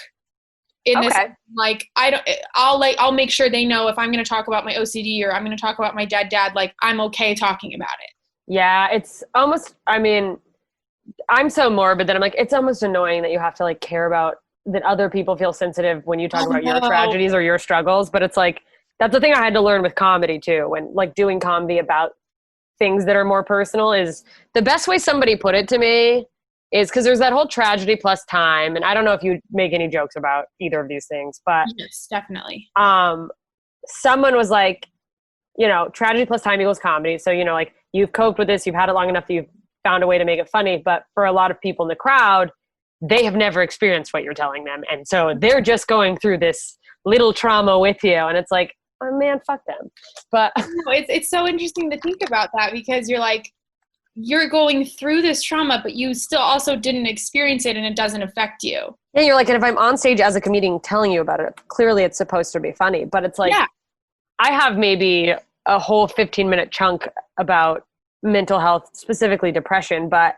F: in this, like, I'll make sure they know if I'm going to talk about my OCD or I'm going to talk about my dad, like, I'm okay talking about it.
D: Yeah. It's almost, I mean, I'm so morbid that I'm like, it's almost annoying that you have to like care about that other people feel sensitive when you talk about your tragedies or your struggles. But it's like, that's the thing I had to learn with comedy too. When like doing comedy about things that are more personal, is the best way somebody put it to me is because there's that whole tragedy plus time. And I don't know if you make any jokes about either of these things, but
F: yes, definitely.
D: Someone was like, tragedy plus time equals comedy. So, like you've coped with this, you've had it long enough that you've found a way to make it funny. But for a lot of people in the crowd, they have never experienced what you're telling them. And so they're just going through this little trauma with you. And it's like, oh man, fuck them. But
F: it's so interesting to think about that, because you're like, you're going through this trauma, but you still also didn't experience it and it doesn't affect you.
D: Yeah, you're like, and if I'm on stage as a comedian telling you about it, clearly it's supposed to be funny. But it's like, I have maybe a whole 15-minute chunk about mental health, specifically depression, but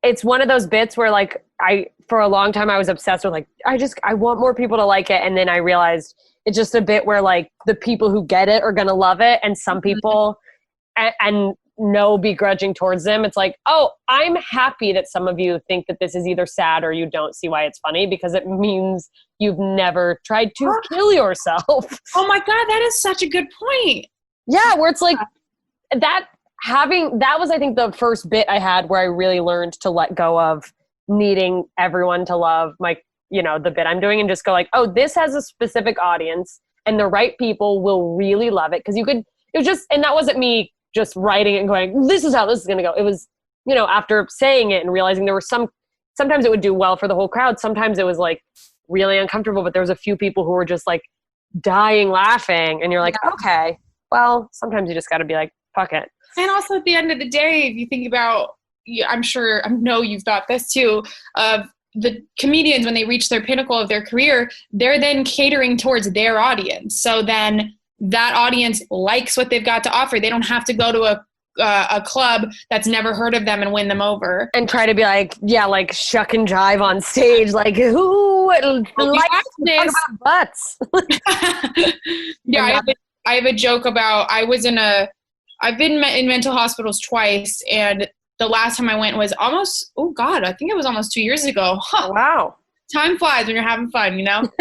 D: it's one of those bits where like for a long time I was obsessed with like, I want more people to like it. And then I realized it's just a bit where like the people who get it are going to love it. And some people, and no begrudging towards them. It's like, oh, I'm happy that some of you think that this is either sad or you don't see why it's funny, because it means you've never tried to kill yourself.
F: Oh my God, that is such a good point.
D: Yeah, where it's like that was, I think, the first bit I had where I really learned to let go of needing everyone to love my, the bit I'm doing, and just go like, oh, this has a specific audience and the right people will really love it. Cause and that wasn't me just writing it and going, this is how this is going to go. It was, after saying it and realizing there were some sometimes it would do well for the whole crowd. Sometimes it was like really uncomfortable, but there was a few people who were just like dying laughing. And you're like, okay, well, sometimes you just got to be like, fuck it.
F: And also at the end of the day, if you think about, I know you've thought this too, of the comedians, when they reach their pinnacle of their career, they're then catering towards their audience. So then that audience likes what they've got to offer. They don't have to go to a club that's never heard of them and win them over.
D: And try to be like, like shuck and jive on stage. Like, who likes to talk about butts?
F: Yeah, I have a joke about, I've been in mental hospitals twice, and the last time I went was I think it was almost 2 years ago. Huh.
D: Wow.
F: Time flies when you're having fun, you know?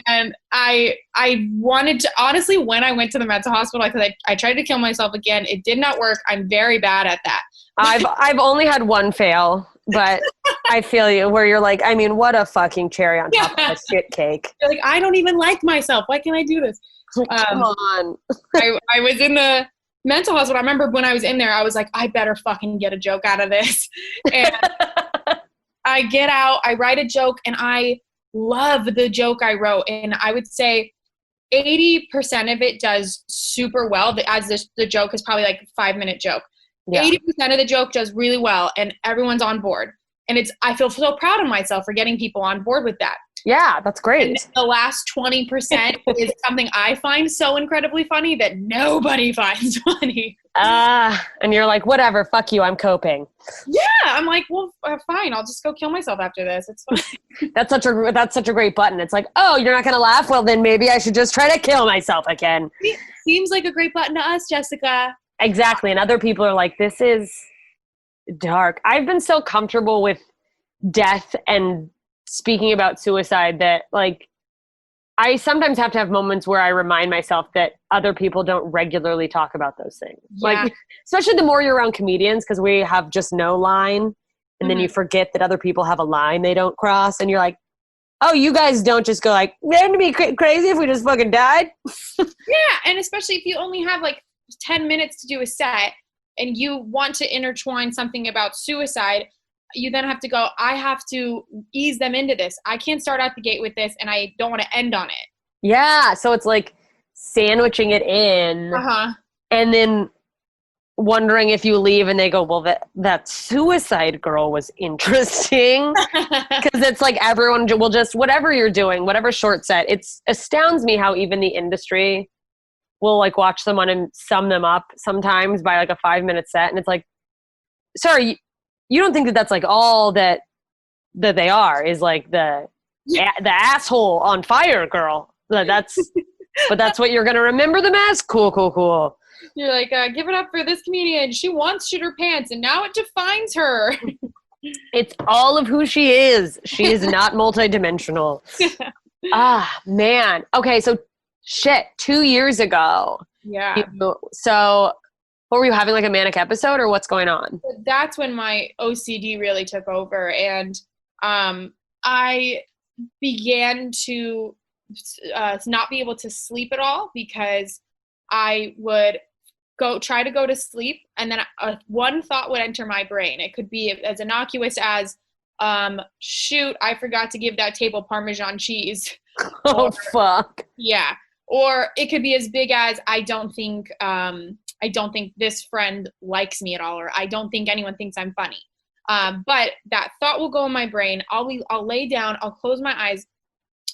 F: And I wanted to, honestly, when I went to the mental hospital, because I tried to kill myself again. It did not work. I'm very bad at that.
D: I've only had one fail, but I feel you, where you're like, I mean, what a fucking cherry on top of a shit cake.
F: You're like, I don't even like myself. Why can't I do this?
D: Come on.
F: I was in the mental hospital. I remember when I was in there, I was like, I better fucking get a joke out of this. And I get out, I write a joke, and I love the joke I wrote. And I would say 80% of it does super well. The joke is probably like a 5-minute joke. Yeah. 80% of the joke does really well, and everyone's on board. And I feel so proud of myself for getting people on board with that.
D: Yeah, that's great.
F: And the last 20% is something I find so incredibly funny that nobody finds funny.
D: And you're like, whatever, fuck you, I'm coping.
F: Yeah, I'm like, well, fine, I'll just go kill myself after this. It's fine.
D: That's such a great button. It's like, oh, you're not gonna laugh? Well, then maybe I should just try to kill myself again.
F: Seems like a great button to us, Jessica.
D: Exactly, and other people are like, this is dark. I've been so comfortable with death and speaking about suicide that, like, I sometimes have to have moments where I remind myself that other people don't regularly talk about those things. Yeah. Like, especially the more you're around comedians, because we have just no line, and then you forget that other people have a line they don't cross, and you're like, oh, you guys don't just go like, wouldn't it be crazy if we just fucking died?
F: Yeah, and especially if you only have like 10 minutes to do a set, and you want to intertwine something about suicide, you then have to go, I have to ease them into this. I can't start out the gate with this, and I don't want to end on it.
D: Yeah, so it's like sandwiching it in, and then wondering if you leave and they go, well, that suicide girl was interesting. Because it's like everyone will just, whatever you're doing, whatever short set, it astounds me how even the industry will like watch someone and sum them up sometimes by like a 5-minute set. And it's like, sorry, you don't think that that's like all that they are is like the asshole on fire girl. But that's what you're going to remember them as? Cool.
F: You're like, give it up for this comedian. She once shit her pants, and now it defines her.
D: It's all of who she is. She is not multidimensional. Man. Okay, so 2 years ago.
F: Yeah.
D: So what were you having, like a manic episode, or what's going on?
F: That's when my OCD really took over, and I began to not be able to sleep at all because I would try to go to sleep, and then one thought would enter my brain. It could be as innocuous as, shoot, I forgot to give that table Parmesan cheese.
D: Oh, fuck.
F: Yeah. Or it could be as big as, I don't think this friend likes me at all, or I don't think anyone thinks I'm funny. But that thought will go in my brain. I'll lay down, I'll close my eyes.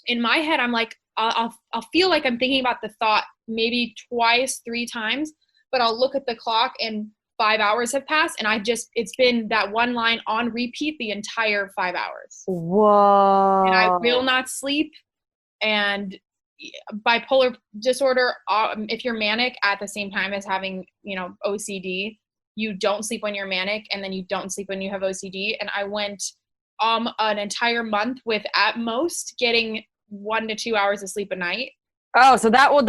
F: In my head, I'm like, I'll feel like I'm thinking about the thought maybe twice, 3 times, but I'll look at the clock and 5 hours have passed, and it's been that one line on repeat the entire 5 hours.
D: Whoa.
F: And I will not sleep. And bipolar disorder, if you're manic at the same time as having, OCD, you don't sleep when you're manic, and then you don't sleep when you have OCD. And I went an entire month with at most getting 1 to 2 hours of sleep a night.
D: Oh, so that would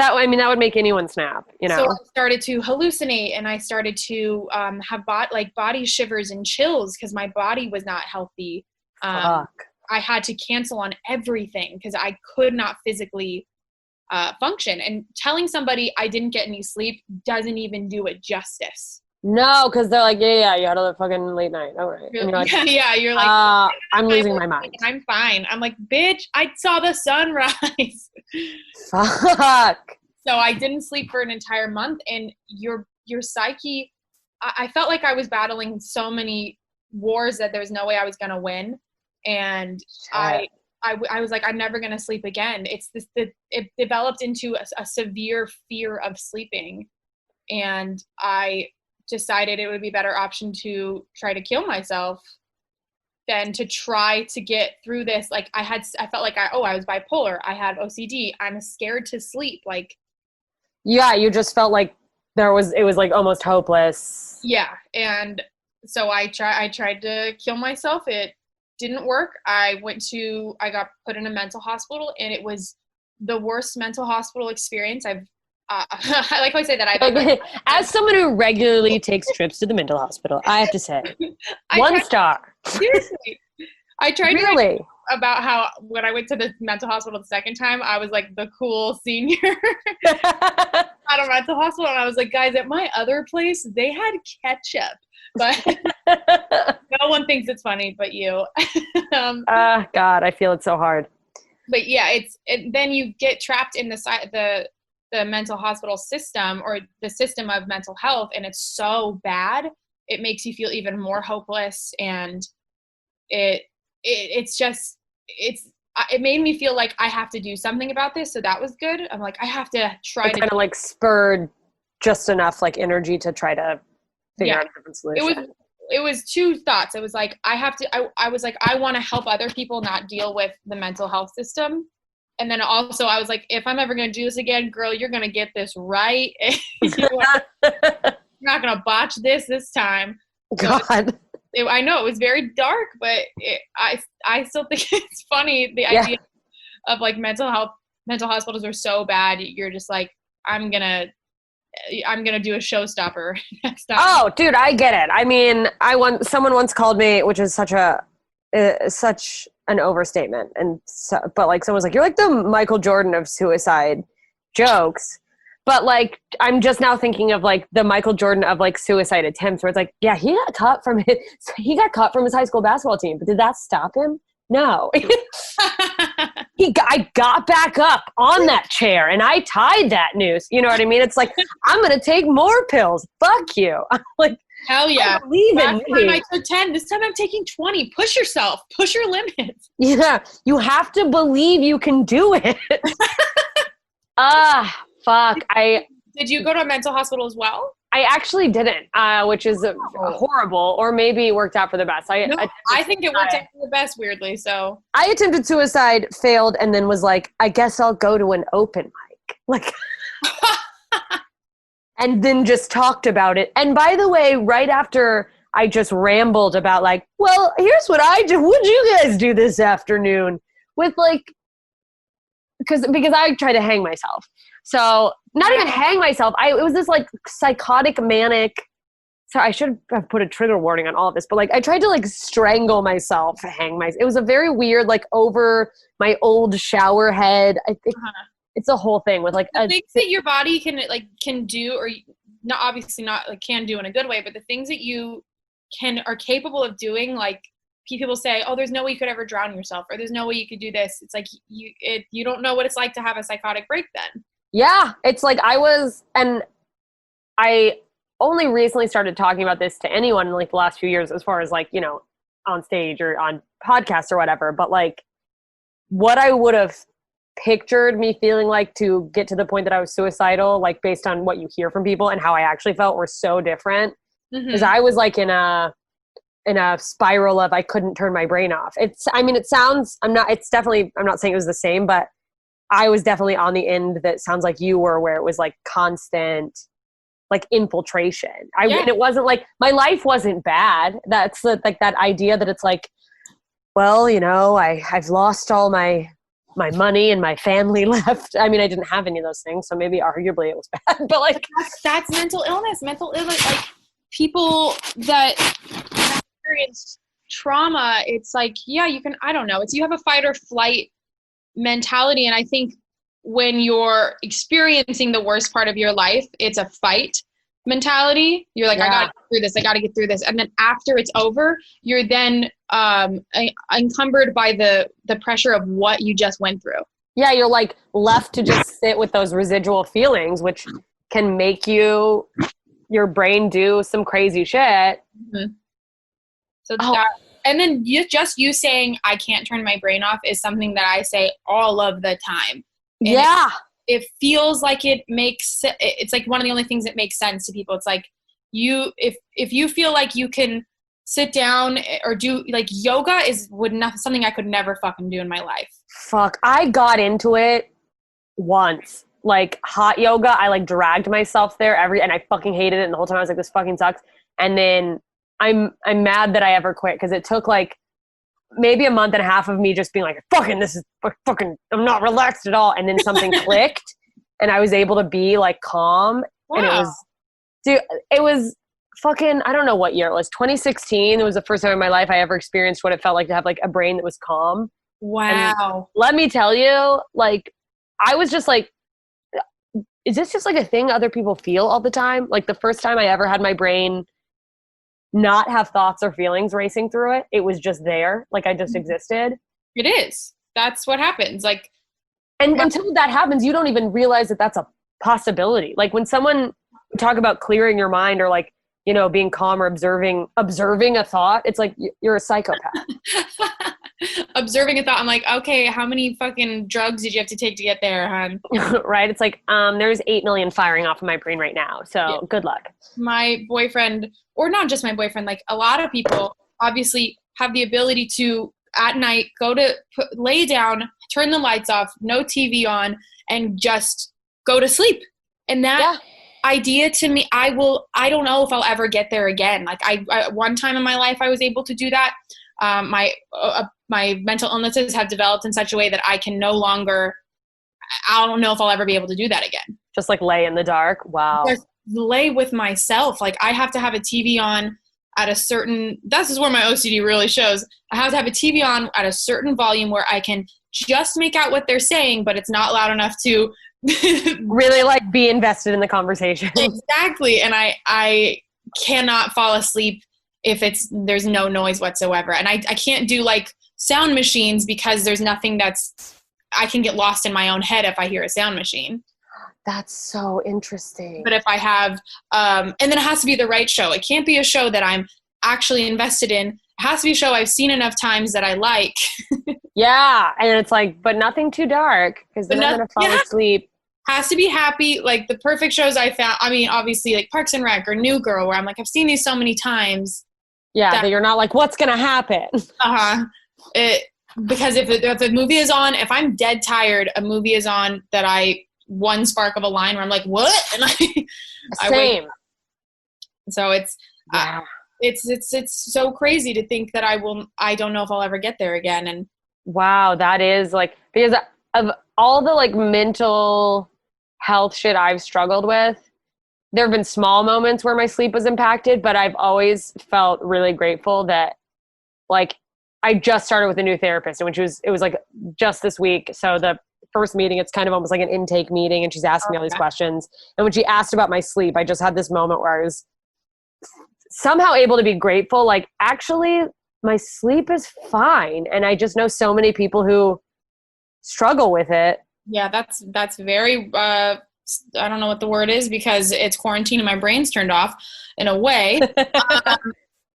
D: make anyone snap, So
F: I started to hallucinate, and I started to have body shivers and chills because my body was not healthy.
D: Fuck.
F: I had to cancel on everything because I could not physically function. And telling somebody I didn't get any sleep doesn't even do it justice.
D: No, because they're like, yeah, you had a fucking late night. All right. And you're like,
F: yeah, you're like,
D: I'm losing my mind.
F: I'm fine. I'm like, bitch, I saw the sunrise.
D: Fuck.
F: So I didn't sleep for an entire month, and your psyche, I felt like I was battling so many wars that there was no way I was going to win. And I was like, I'm never going to sleep again. It developed into a severe fear of sleeping. And I decided it would be a better option to try to kill myself than to try to get through this. Like I felt like I was bipolar. I had OCD. I'm scared to sleep. Like,
D: yeah, you just felt like it was like almost hopeless.
F: Yeah. And so I tried to kill myself. It didn't work. I got put in a mental hospital, and it was the worst mental hospital experience I've I like how I say that.
D: As someone who regularly takes trips to the mental hospital, I have to say, 1 star.
F: Seriously. I tried
D: really?
F: About how when I went to the mental hospital the second time, I was like the cool senior out of mental hospital. And I was like, guys, at my other place, they had ketchup. But no one thinks it's funny but you.
D: God, I feel it so hard.
F: But yeah, then you get trapped in the mental hospital system, or the system of mental health, and it's so bad. It makes you feel even more hopeless, and it made me feel like I have to do something about this. So that was good. I'm like, I have to try to kind
D: of like spurred just enough like energy to try to figure out a different solution.
F: It was 2 thoughts. It was like, I was like, I want to help other people not deal with the mental health system. And then also I was like, if I'm ever going to do this again, girl, you're going to get this right. You're not going to botch this time.
D: God.
F: So I know it was very dark, but I still think it's funny. The idea of like mental hospitals are so bad. You're just like, I'm going to do a showstopper next time.
D: Oh, dude, I get it. I mean, someone once called me, which is such an overstatement, but like someone's like, you're like the Michael Jordan of suicide jokes, but like I'm just now thinking of like the Michael Jordan of like suicide attempts, where it's like, yeah, he got cut from his high school basketball team, but did that stop him? No. I got back up on that chair and I tied that noose. You know what I mean? It's like, I'm gonna take more pills. Fuck you. I'm like,
F: hell yeah.
D: I believe in
F: Last time I took 10. This time I'm taking 20. Push yourself. Push your limits.
D: Yeah. You have to believe you can do it. Fuck.
F: Did you go to a mental hospital as well?
D: I actually didn't, which is horrible, or maybe it worked out for the best.
F: I think it worked out for the best, weirdly. So
D: I attempted suicide, failed, and then was like, I guess I'll go to an open mic. Like, and then just talked about it. And by the way, right after I just rambled about like, well, here's what I do. What'd you guys do this afternoon? With like, because I tried to hang myself. So not even hang myself. It was this like psychotic, manic. So I should have put a trigger warning on all of this, but like I tried to like strangle myself, it was a very weird, like over my old shower head. I think it's a whole thing with like
F: the things that your body can do, or not obviously not like can do in a good way, but the things that you are capable of doing, like people say, oh, there's no way you could ever drown yourself, or there's no way you could do this. It's like you don't know what it's like to have a psychotic break then.
D: Yeah, it's like I only recently started talking about this to anyone in like the last few years, as far as like, you know, on stage or on podcasts or whatever. But like what I would have pictured me feeling like to get to the point that I was suicidal, like based on what you hear from people and how I actually felt, were so different. Because I was like in a spiral of I couldn't turn my brain off. I'm not saying it was the same, but I was definitely on the end that sounds like you were, where it was like constant, like infiltration. And it wasn't like, my life wasn't bad. That's like that idea that it's like, well, you know, I've lost all my money and my family left. I mean, I didn't have any of those things, so maybe arguably it was bad, but like
F: that's mental illness, like people that experience trauma. It's like, yeah, you can, I don't know. You have a fight or flight mentality. And I think when you're experiencing the worst part of your life, it's a fight mentality. You're like, I gotta get through this. I gotta get through this. And then after it's over, you're then encumbered by the pressure of what you just went through.
D: Yeah, you're like left to just sit with those residual feelings, which can make your brain do some crazy shit.
F: Mm-hmm. So that, and then you saying I can't turn my brain off is something that I say all of the time. And it feels like it's like one of the only things that makes sense to people. It's like if you feel like you can sit down or do like yoga something I could never fucking do in my life.
D: Fuck, I got into it once, like hot yoga. I like dragged myself there and I fucking hated it. And the whole time I was like, this fucking sucks. And then I'm mad that I ever quit because it took like maybe a month and a half of me just being like, this is fucking, I'm not relaxed at all. And then something clicked and I was able to be like calm.
F: Wow.
D: And it was fucking, I don't know what year it was. 2016. It was the first time in my life I ever experienced what it felt like to have like a brain that was calm.
F: Wow.
D: And let me tell you, like, I was just like, is this just like a thing other people feel all the time? Like the first time I ever had my brain not have thoughts or feelings racing through it, it was just there. Like I just existed.
F: It is. That's what happens. Like,
D: and until that happens, you don't even realize that that's a possibility. Like when someone talk about clearing your mind or like, you know, being calm or observing a thought, it's like you're a psychopath.
F: Observing a thought, I'm like, okay, how many fucking drugs did you have to take to get there, hon?
D: Right? It's like, there's 8 million firing off of my brain right now. So good luck.
F: My boyfriend, or not just my boyfriend, like a lot of people obviously have the ability to at night lay down, turn the lights off, no TV on, and just go to sleep. And that idea to me, I don't know if I'll ever get there again. Like I one time in my life I was able to do that. My mental illnesses have developed in such a way that I can no longer, I don't know if I'll ever be able to do that again.
D: Just like lay in the dark. Wow.
F: Just lay with myself. Like I have to have a TV on at a certain, this is where my OCD really shows. I have to have a TV on at a certain volume where I can just make out what they're saying, but it's not loud enough to
D: really like be invested in the conversation.
F: Exactly. And I cannot fall asleep if there's no noise whatsoever. And I can't do like sound machines because there's nothing I can get lost in my own head if I hear a sound machine.
D: That's so interesting.
F: But if I have, and then it has to be the right show. It can't be a show that I'm actually invested in. It has to be a show I've seen enough times that I like.
D: Yeah. And it's like, but nothing too dark because then I'm going to fall asleep.
F: Has to be happy. Like the perfect shows I found, I mean, obviously like Parks and Rec or New Girl, where I'm like, I've seen these so many times.
D: Yeah. That you're not like, what's going to happen?
F: Because if the movie is on, if I'm dead tired, a movie is on that one spark of a line where I'm like, what? And
D: Same.
F: So it's so crazy to think that I don't know if I'll ever get there again. And
D: wow, that is like, because of all the like mental health shit I've struggled with, there have been small moments where my sleep was impacted, but I've always felt really grateful that like I just started with a new therapist, and it was like just this week. So the first meeting, it's kind of almost like an intake meeting, and she's asking me all these questions. And when she asked about my sleep, I just had this moment where I was somehow able to be grateful. Like, actually, my sleep is fine. And I just know so many people who struggle with it.
F: Yeah, that's very, I don't know what the word is because it's quarantine and my brain's turned off in a way.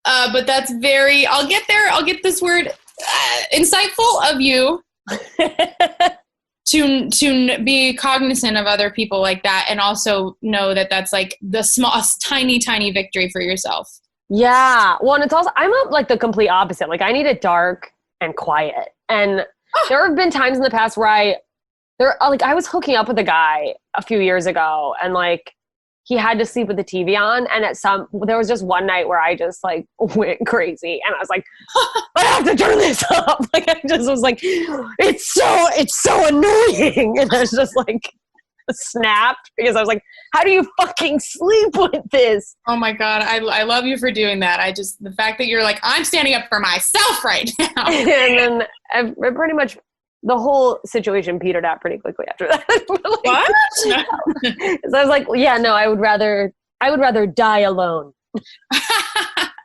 F: But that's very, I'll get there. I'll get this word, insightful of you to be cognizant of other people like that. And also know that that's like the smallest, tiny victory for yourself.
D: Yeah. Well, and it's also, I'm like the complete opposite. Like I need it dark and quiet. And there have been times in the past where I was hooking up with a guy a few years ago, and like he had to sleep with the TV on. And there was just one night where I just like went crazy, and I was like, I have to turn this up. Like I just was like, it's so annoying. And I was just like snapped because I was like, how do you fucking sleep with this?
F: Oh my God. I love you for doing that. the fact that you're like, I'm standing up for myself right now.
D: And then I pretty much, the whole situation petered out pretty quickly after that.
F: What?
D: So I was like, yeah, no, I would rather I would rather die alone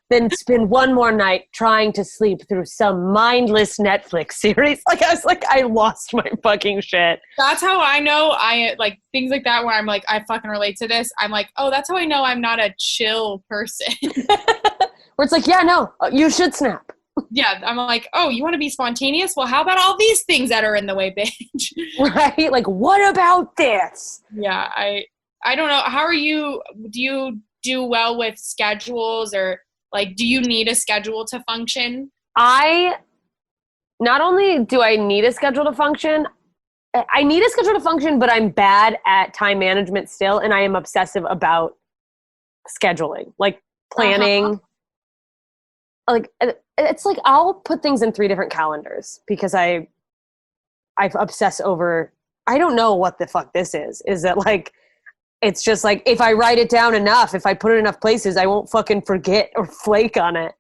D: than spend one more night trying to sleep through some mindless Netflix series. Like, I was like, I lost my fucking shit.
F: That's how I know I like things like that where I'm like, I fucking relate to this. I'm like, oh, that's how I know I'm not a chill person.
D: Where it's like, yeah, no, you should snap.
F: Yeah, I'm like, oh, you want to be spontaneous? Well, how about all these things that are in the way, bitch?
D: Right? Like, what about this?
F: Yeah, I don't know. How are you? Do you do well with schedules, or like, do you need a schedule to function?
D: Not only do I need a schedule to function, I need a schedule to function, but I'm bad at time management still, and I am obsessive about scheduling, like planning. Like, it's like I'll put things in 3 different calendars because I obsess over, I don't know what the fuck this is. Is that like, it's just like, if I write it down enough, if I put it in enough places, I won't fucking forget or flake on it.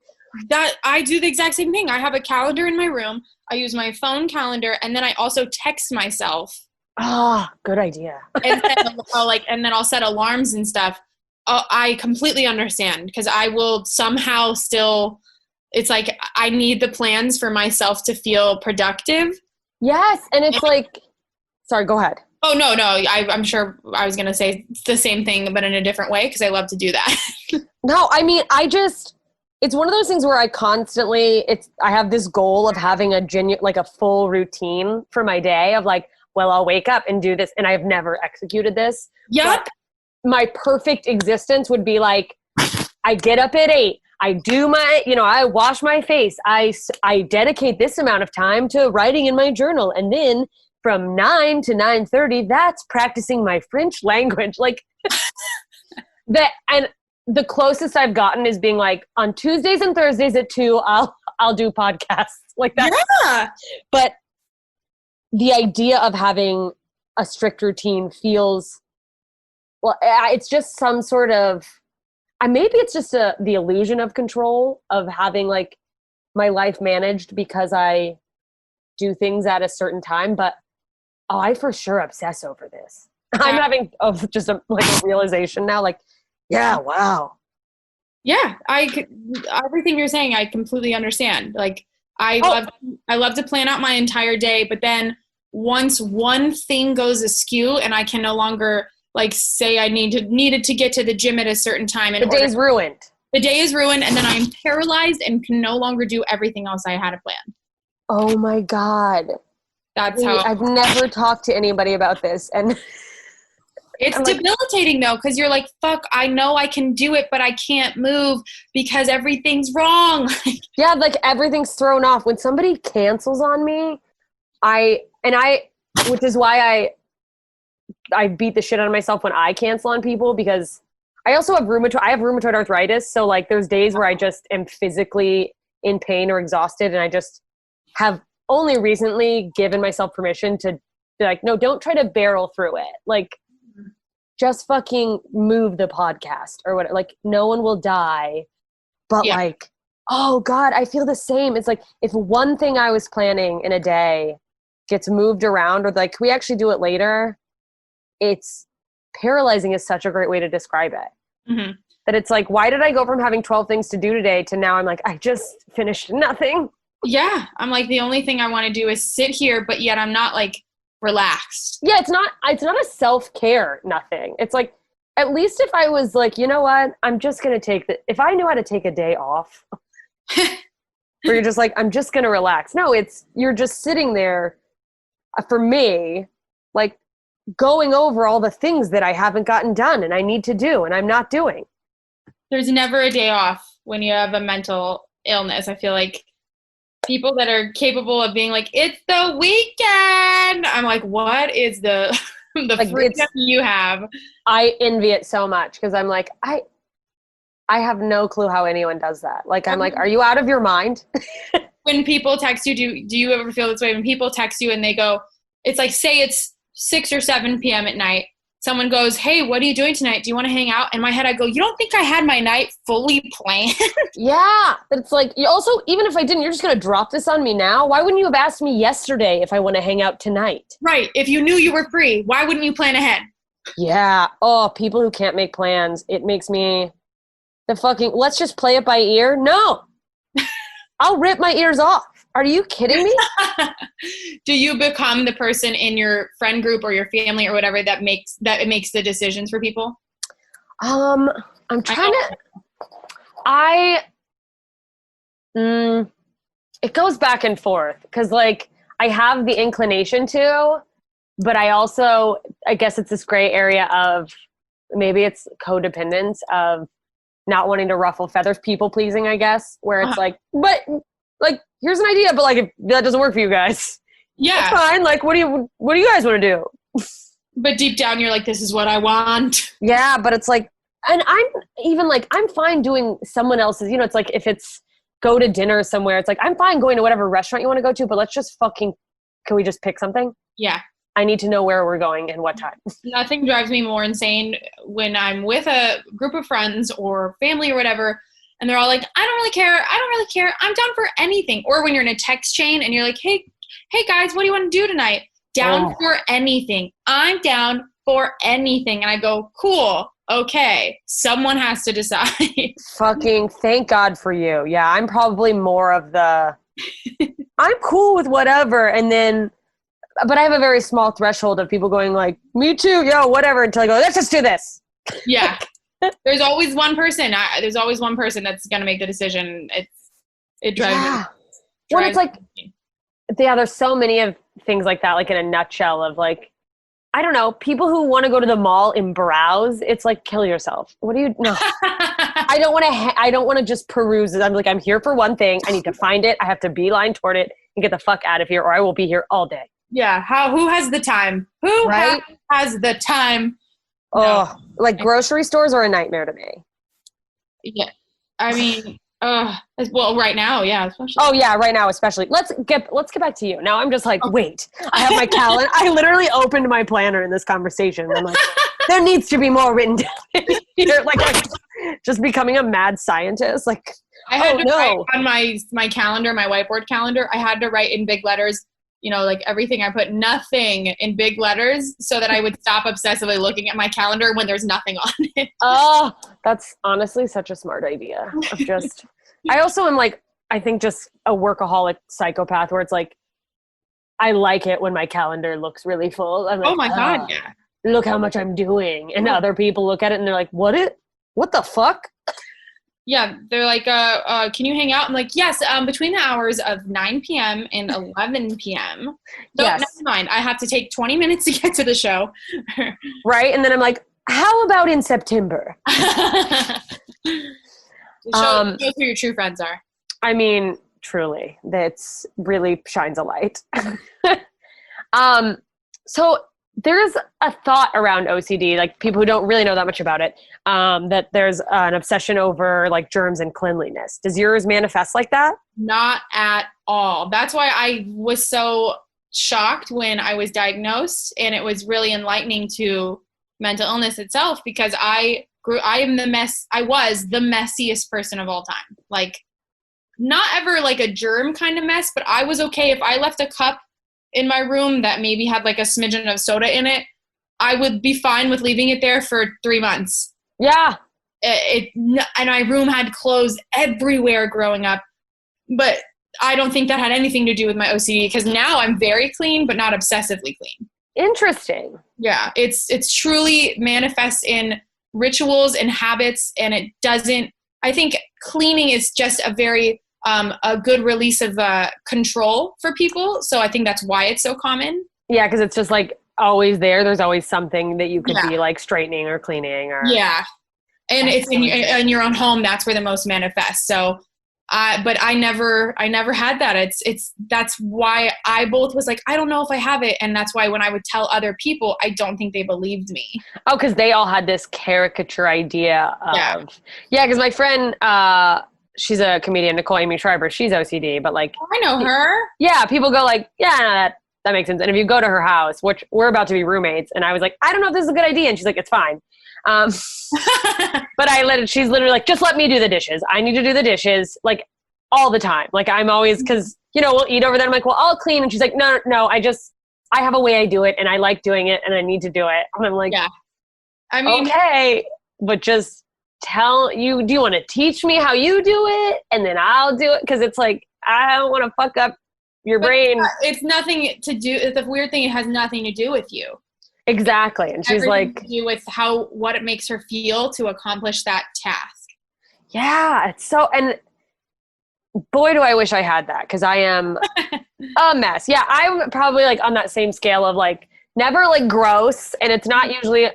F: That I do the exact same thing. I have a calendar in my room. I use my phone calendar, and then I also text myself.
D: Ah, good idea.
F: And then I'll set alarms and stuff. I completely understand, because I will somehow still, it's like I need the plans for myself to feel productive.
D: Yes, and it's like, sorry, go ahead.
F: Oh, no, I'm sure I was going to say the same thing, but in a different way, because I love to do that.
D: No, I mean, it's one of those things where I constantly, I have this goal of having a full routine for my day of like, well, I'll wake up and do this, and I've never executed this.
F: Yep.
D: My perfect existence would be like, I get up at 8, I do I wash my face, I dedicate this amount of time to writing in my journal, and then from 9 to 9:30, that's practicing my French language. Like that, and the closest I've gotten is being like, on Tuesdays and Thursdays at 2, I'll do podcasts like that.
F: Yeah.
D: But the idea of having a strict routine feels, well, it's just some sort of, maybe it's just the illusion of control of having like my life managed because I do things at a certain time. But I for sure obsess over this. Yeah. I'm having just a realization now, like, yeah, wow.
F: Yeah, everything you're saying, I completely understand. Like, I love to plan out my entire day, but then once one thing goes askew and I can no longer like say I needed to get to the gym at a certain time,
D: the day's ruined.
F: The day is ruined, and then I'm paralyzed and can no longer do everything else I had planned.
D: Oh my God.
F: That's how
D: I've never talked to anybody about this, and
F: it's debilitating though, because you're like, fuck, I know I can do it, but I can't move because everything's wrong.
D: Yeah, like everything's thrown off. When somebody cancels on me, which is why I beat the shit out of myself when I cancel on people, because I also have rheumatoid arthritis. So like there's days where I just am physically in pain or exhausted, and I just have only recently given myself permission to be like, no, don't try to barrel through it. Like, just fucking move the podcast or whatever. Like, no one will die. But like, oh God, I feel the same. It's like, if one thing I was planning in a day gets moved around, or like, can we actually do it later? It's paralyzing is such a great way to describe it. Mm-hmm. That it's like, why did I go from having 12 things to do today to now I'm like, I just finished nothing.
F: Yeah. I'm like, the only thing I want to do is sit here, but yet I'm not like relaxed.
D: Yeah, it's not a self-care nothing. It's like, at least if I was like, you know what, I'm just going to if I knew how to take a day off, where you're just like, I'm just going to relax. No, you're just sitting there, for me, like going over all the things that I haven't gotten done and I need to do and I'm not doing.
F: There's never a day off when you have a mental illness. I feel like people that are capable of being like, it's the weekend. I'm like, what is the freedom you have?
D: I envy it so much, because I'm like, I have no clue how anyone does that. Like, I'm like, are you out of your mind?
F: When people text you, do you ever feel this way? When people text you and they go, it's like, say it's 6 or 7 p.m. at night. Someone goes, hey, what are you doing tonight? Do you want to hang out? In my head, I go, you don't think I had my night fully planned?
D: Yeah. But it's like, also, even if I didn't, you're just going to drop this on me now? Why wouldn't you have asked me yesterday if I want to hang out tonight?
F: Right. If you knew you were free, why wouldn't you plan ahead?
D: Yeah. Oh, people who can't make plans. It makes me let's just play it by ear. No. I'll rip my ears off. Are you kidding me?
F: Do you become the person in your friend group or your family or whatever that makes the decisions for people?
D: I'm trying it goes back and forth because like I have the inclination to, but I guess it's this gray area of maybe it's codependence of not wanting to ruffle feathers, people pleasing, I guess, where it's like, but like, here's an idea, but like, if that doesn't work for you guys,
F: yeah,
D: that's fine. Like, what do you guys want to do?
F: But deep down, you're like, this is what I want.
D: Yeah, but it's like, and I'm even like, I'm fine doing someone else's, it's like if it's go to dinner somewhere, it's like, I'm fine going to whatever restaurant you want to go to, but let's just can we just pick something?
F: Yeah.
D: I need to know where we're going and what time.
F: Nothing drives me more insane when I'm with a group of friends or family or whatever, and they're all like, I don't really care. I'm down for anything. Or when you're in a text chain and you're like, hey guys, what do you want to do tonight? Down for anything. I'm down for anything. And I go, cool. Okay. Someone has to decide.
D: Fucking thank God for you. Yeah, I'm probably more of the, I'm cool with whatever. And then, but I have a very small threshold of people going like, me too, yo, whatever, until I go, let's just do this.
F: Yeah. There's always one person. There's always one person that's going to make the decision. It drives me.
D: Well, it's like, yeah, there's so many of things like that, like in a nutshell of like, I don't know, people who want to go to the mall and browse, it's like, kill yourself. What do you, no. I don't want to just peruse it. I'm like, I'm here for one thing. I need to find it. I have to beeline toward it and get the fuck out of here or I will be here all day.
F: Yeah. Who has the time? Who has the time?
D: Oh, no. Like grocery stores are a nightmare to me.
F: Yeah. I mean, well, right now, yeah. Especially.
D: Oh yeah, right now especially. Let's get back to you. Now I'm just like, wait. I have my calendar. I literally opened my planner in this conversation. I'm like, there needs to be more written down here. Like just becoming a mad scientist. Like,
F: I had to write on my calendar, my whiteboard calendar. I had to write in big letters. Like everything, I put nothing in big letters so that I would stop obsessively looking at my calendar when there's nothing on it.
D: Oh, that's honestly such a smart idea. I also am like, I think just a workaholic psychopath where it's like, I like it when my calendar looks really full. I'm like,
F: oh my God, yeah.
D: Look how much I'm doing. And other people look at it and they're like, what the fuck?
F: Yeah, they're like, can you hang out? I'm like, yes, between the hours of 9 p.m. and 11 p.m. So
D: yes.
F: Never mind. I have to take 20 minutes to get to the show.
D: Right? And then I'm like, how about in September?
F: Show who your true friends are.
D: I mean, truly, that's really shines a light. So there's a thought around OCD, like people who don't really know that much about it, that there's an obsession over like germs and cleanliness. Does yours manifest like that?
F: Not at all. That's why I was so shocked when I was diagnosed, and it was really enlightening to mental illness itself because I was the messiest person of all time. Like not ever like a germ kind of mess, but I was okay if I left a cup in my room that maybe had like a smidgen of soda in it, I would be fine with leaving it there for 3 months.
D: Yeah.
F: And my room had clothes everywhere growing up, but I don't think that had anything to do with my OCD because now I'm very clean, but not obsessively clean. Interesting. Yeah. It's truly manifests in rituals and habits, and it doesn't, I think cleaning is just a very, a good release of control for people. So I think that's why it's so common. Yeah, because it's just like always there. There's always something that you could be like straightening or cleaning or. Yeah. And it's in your own home. That's where the most manifests. So, but I never had that. That's why I both was like, I don't know if I have it. And that's why when I would tell other people, I don't think they believed me. Oh, because they all had this caricature idea of, because my friend, she's a comedian, Nicole Amy Schreiber. She's OCD, but like. Oh, I know her. Yeah. People go like, yeah, no, that makes sense. And if you go to her house, which we're about to be roommates, and I was like, I don't know if this is a good idea. And she's like, it's fine. But she's literally like, just let me do the dishes. I need to do the dishes like all the time. Like I'm always, cause we'll eat over there. I'm like, well, I'll clean. And she's like, no, I have a way I do it and I like doing it and I need to do it. And I'm like, I mean,
D: okay, but just do you want to teach me how you do it? And then I'll do it. Cause it's like, I don't want to fuck up your brain.
F: It's nothing to do. It's a weird thing. It has nothing to do with you.
D: Exactly. And she's
F: Everything
D: like,
F: to do with what it makes her feel to accomplish that task.
D: yeah, it's so, and boy, do I wish I had that. Cause I am a mess. Yeah. I'm probably like on that same scale of like never like gross. And it's not usually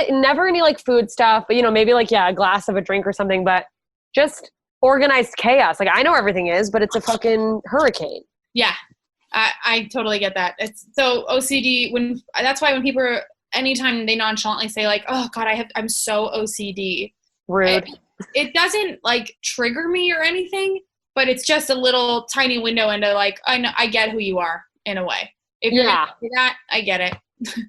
D: never any like food stuff, but maybe like, yeah, a glass of a drink or something, but just organized chaos. Like I know everything is, but it's a fucking hurricane.
F: Yeah. I totally get that. It's so OCD that's why when people anytime they nonchalantly say like, oh God, I'm so OCD.
D: Rude.
F: It doesn't like trigger me or anything, but it's just a little tiny window into like, I get who you are in a way. If you're gonna do that, I get it.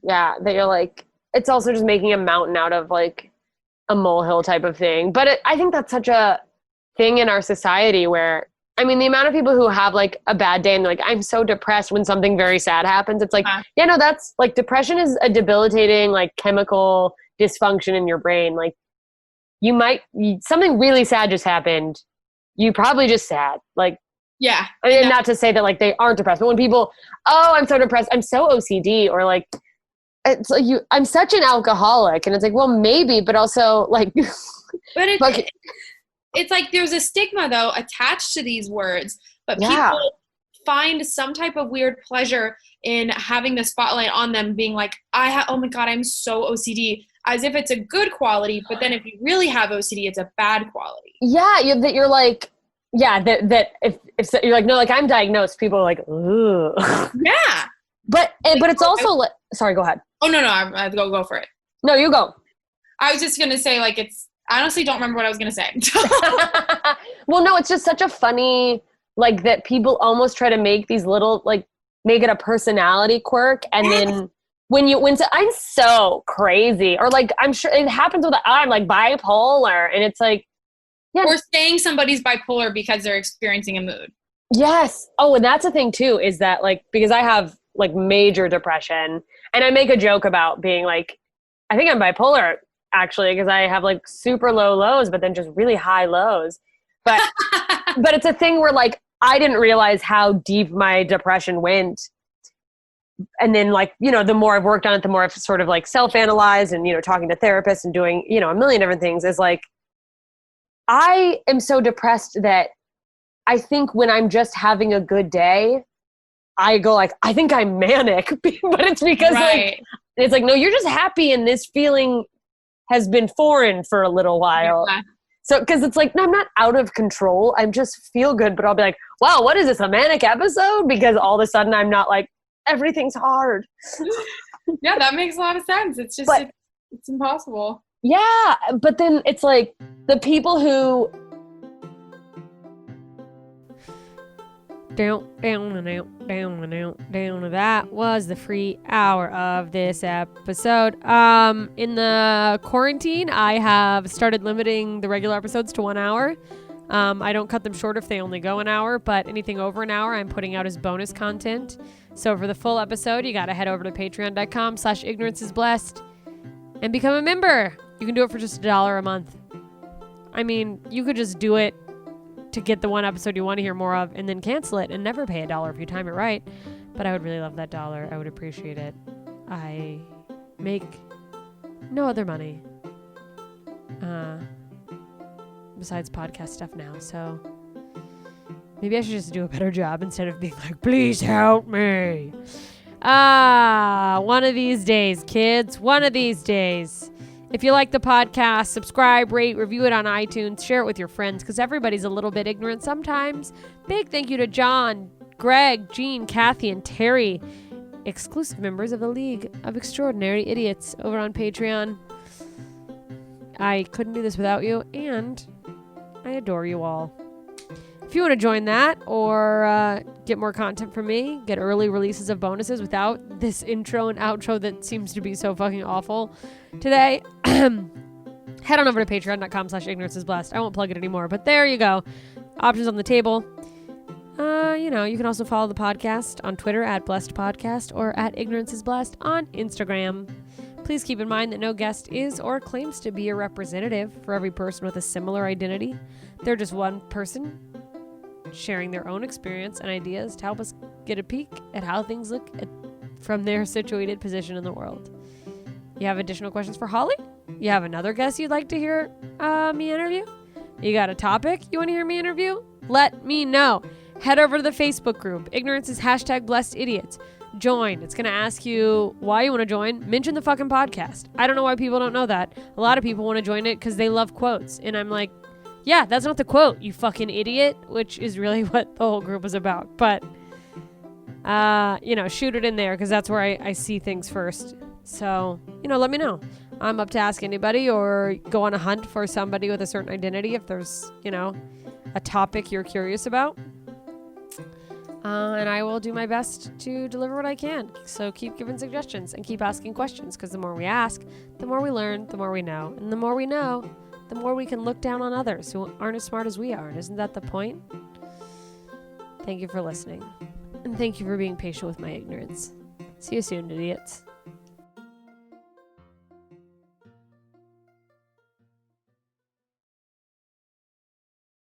D: Yeah. That you're like, it's also just making a mountain out of like a molehill type of thing. But I think that's such a thing in our society where, I mean, the amount of people who have like a bad day and they're like, I'm so depressed when something very sad happens. It's like, yeah, no, that's like depression is a debilitating like chemical dysfunction in your brain. Like something really sad just happened. You probably just sad. Like,
F: yeah.
D: I mean, not to say that like they aren't depressed, but when people, oh, I'm so depressed, I'm so OCD, or like, it's like I'm such an alcoholic. And it's like, well, maybe, but also like,
F: but it's like there's a stigma though attached to these words, but people find some type of weird pleasure in having the spotlight on them being like, oh my God, I'm so OCD, as if it's a good quality. But then if you really have OCD, it's a bad quality. Yeah.
D: You're like, yeah, that if you're like, no, like I'm diagnosed, people are like, ooh.
F: Yeah.
D: But it's also like, sorry, go ahead.
F: Oh, no, I go for it.
D: No, you go.
F: I was just going to say like, I honestly don't remember what I was going to say.
D: Well, no, it's just such a funny, like that people almost try to make these little, like make it a personality quirk. And then I'm so crazy, or like, I'm sure it happens with, I'm like bipolar, and it's like, yeah.
F: Or saying somebody's bipolar because they're experiencing a mood.
D: Yes. Oh, and that's the thing too, is that like, because I have like major depression, and I make a joke about being like, I think I'm bipolar actually, because I have like super low lows, but then just really high lows. But, but it's a thing where like, I didn't realize how deep my depression went. And then like, the more I've worked on it, the more I've sort of like self-analyzed and, talking to therapists and doing, a million different things, is like, I am so depressed that I think when I'm just having a good day, I go like, I think I'm manic, but it's because like, it's like, no, you're just happy, and this feeling has been foreign for a little while. Yeah. So, cause it's like, no, I'm not out of control. I'm just feel good, but I'll be like, wow, what is this, a manic episode? Because all of a sudden I'm not like, everything's hard.
F: Yeah, that makes a lot of sense. It's just, it's impossible.
D: Yeah. But then it's like the people who,
E: down and out, down and out, down. That was the free hour of this episode. In the quarantine, I have started limiting the regular episodes to 1 hour. I don't cut them short if they only go an hour, but anything over an hour, I'm putting out as bonus content. So for the full episode, you got to head over to patreon.com/ignoranceisblessed and become a member. You can do it for just $1 a month. I mean, you could just do it to get the one episode you want to hear more of and then cancel it and never pay $1 if you time it right. But I would really love that $1. I would appreciate it. I make no other money besides podcast stuff now, so maybe I should just do a better job instead of being like, please help me. One of these days, kids, one of these days. If you like the podcast, subscribe, rate, review it on iTunes, share it with your friends, because everybody's a little bit ignorant sometimes. Big thank you to John, Greg, Jean, Kathy, and Terry, exclusive members of the League of Extraordinary Idiots over on Patreon. I couldn't do this without you, and I adore you all. If you want to join that or get more content from me, get early releases of bonuses without this intro and outro that seems to be so fucking awful today, head on over to patreon.com/ignoranceisblessed. I won't plug it anymore, but there you go. Options on the table. You can also follow the podcast on Twitter @blessedpodcast or @ignoranceisblessed on Instagram. Please keep in mind that no guest is or claims to be a representative for every person with a similar identity. They're just one person sharing their own experience and ideas to help us get a peek at how things look from their situated position in the world. You have additional questions for Holly? You have another guest you'd like to hear me interview? You got a topic you want to hear me interview? Let me know. Head over to the Facebook group. Ignorance is #BlessedIdiots. Join. It's going to ask you why you want to join. Mention the fucking podcast. I don't know why people don't know that. A lot of people want to join it because they love quotes. And I'm like, yeah, that's not the quote, you fucking idiot, which is really what the whole group is about. But, shoot it in there because that's where I see things first. So, let me know. I'm up to ask anybody or go on a hunt for somebody with a certain identity if there's, a topic you're curious about. And I will do my best to deliver what I can. So keep giving suggestions and keep asking questions because the more we ask, the more we learn, the more we know. And the more we know, the more we can look down on others who aren't as smart as we are. And isn't that the point? Thank you for listening. And thank you for being patient with my ignorance. See you soon, idiots.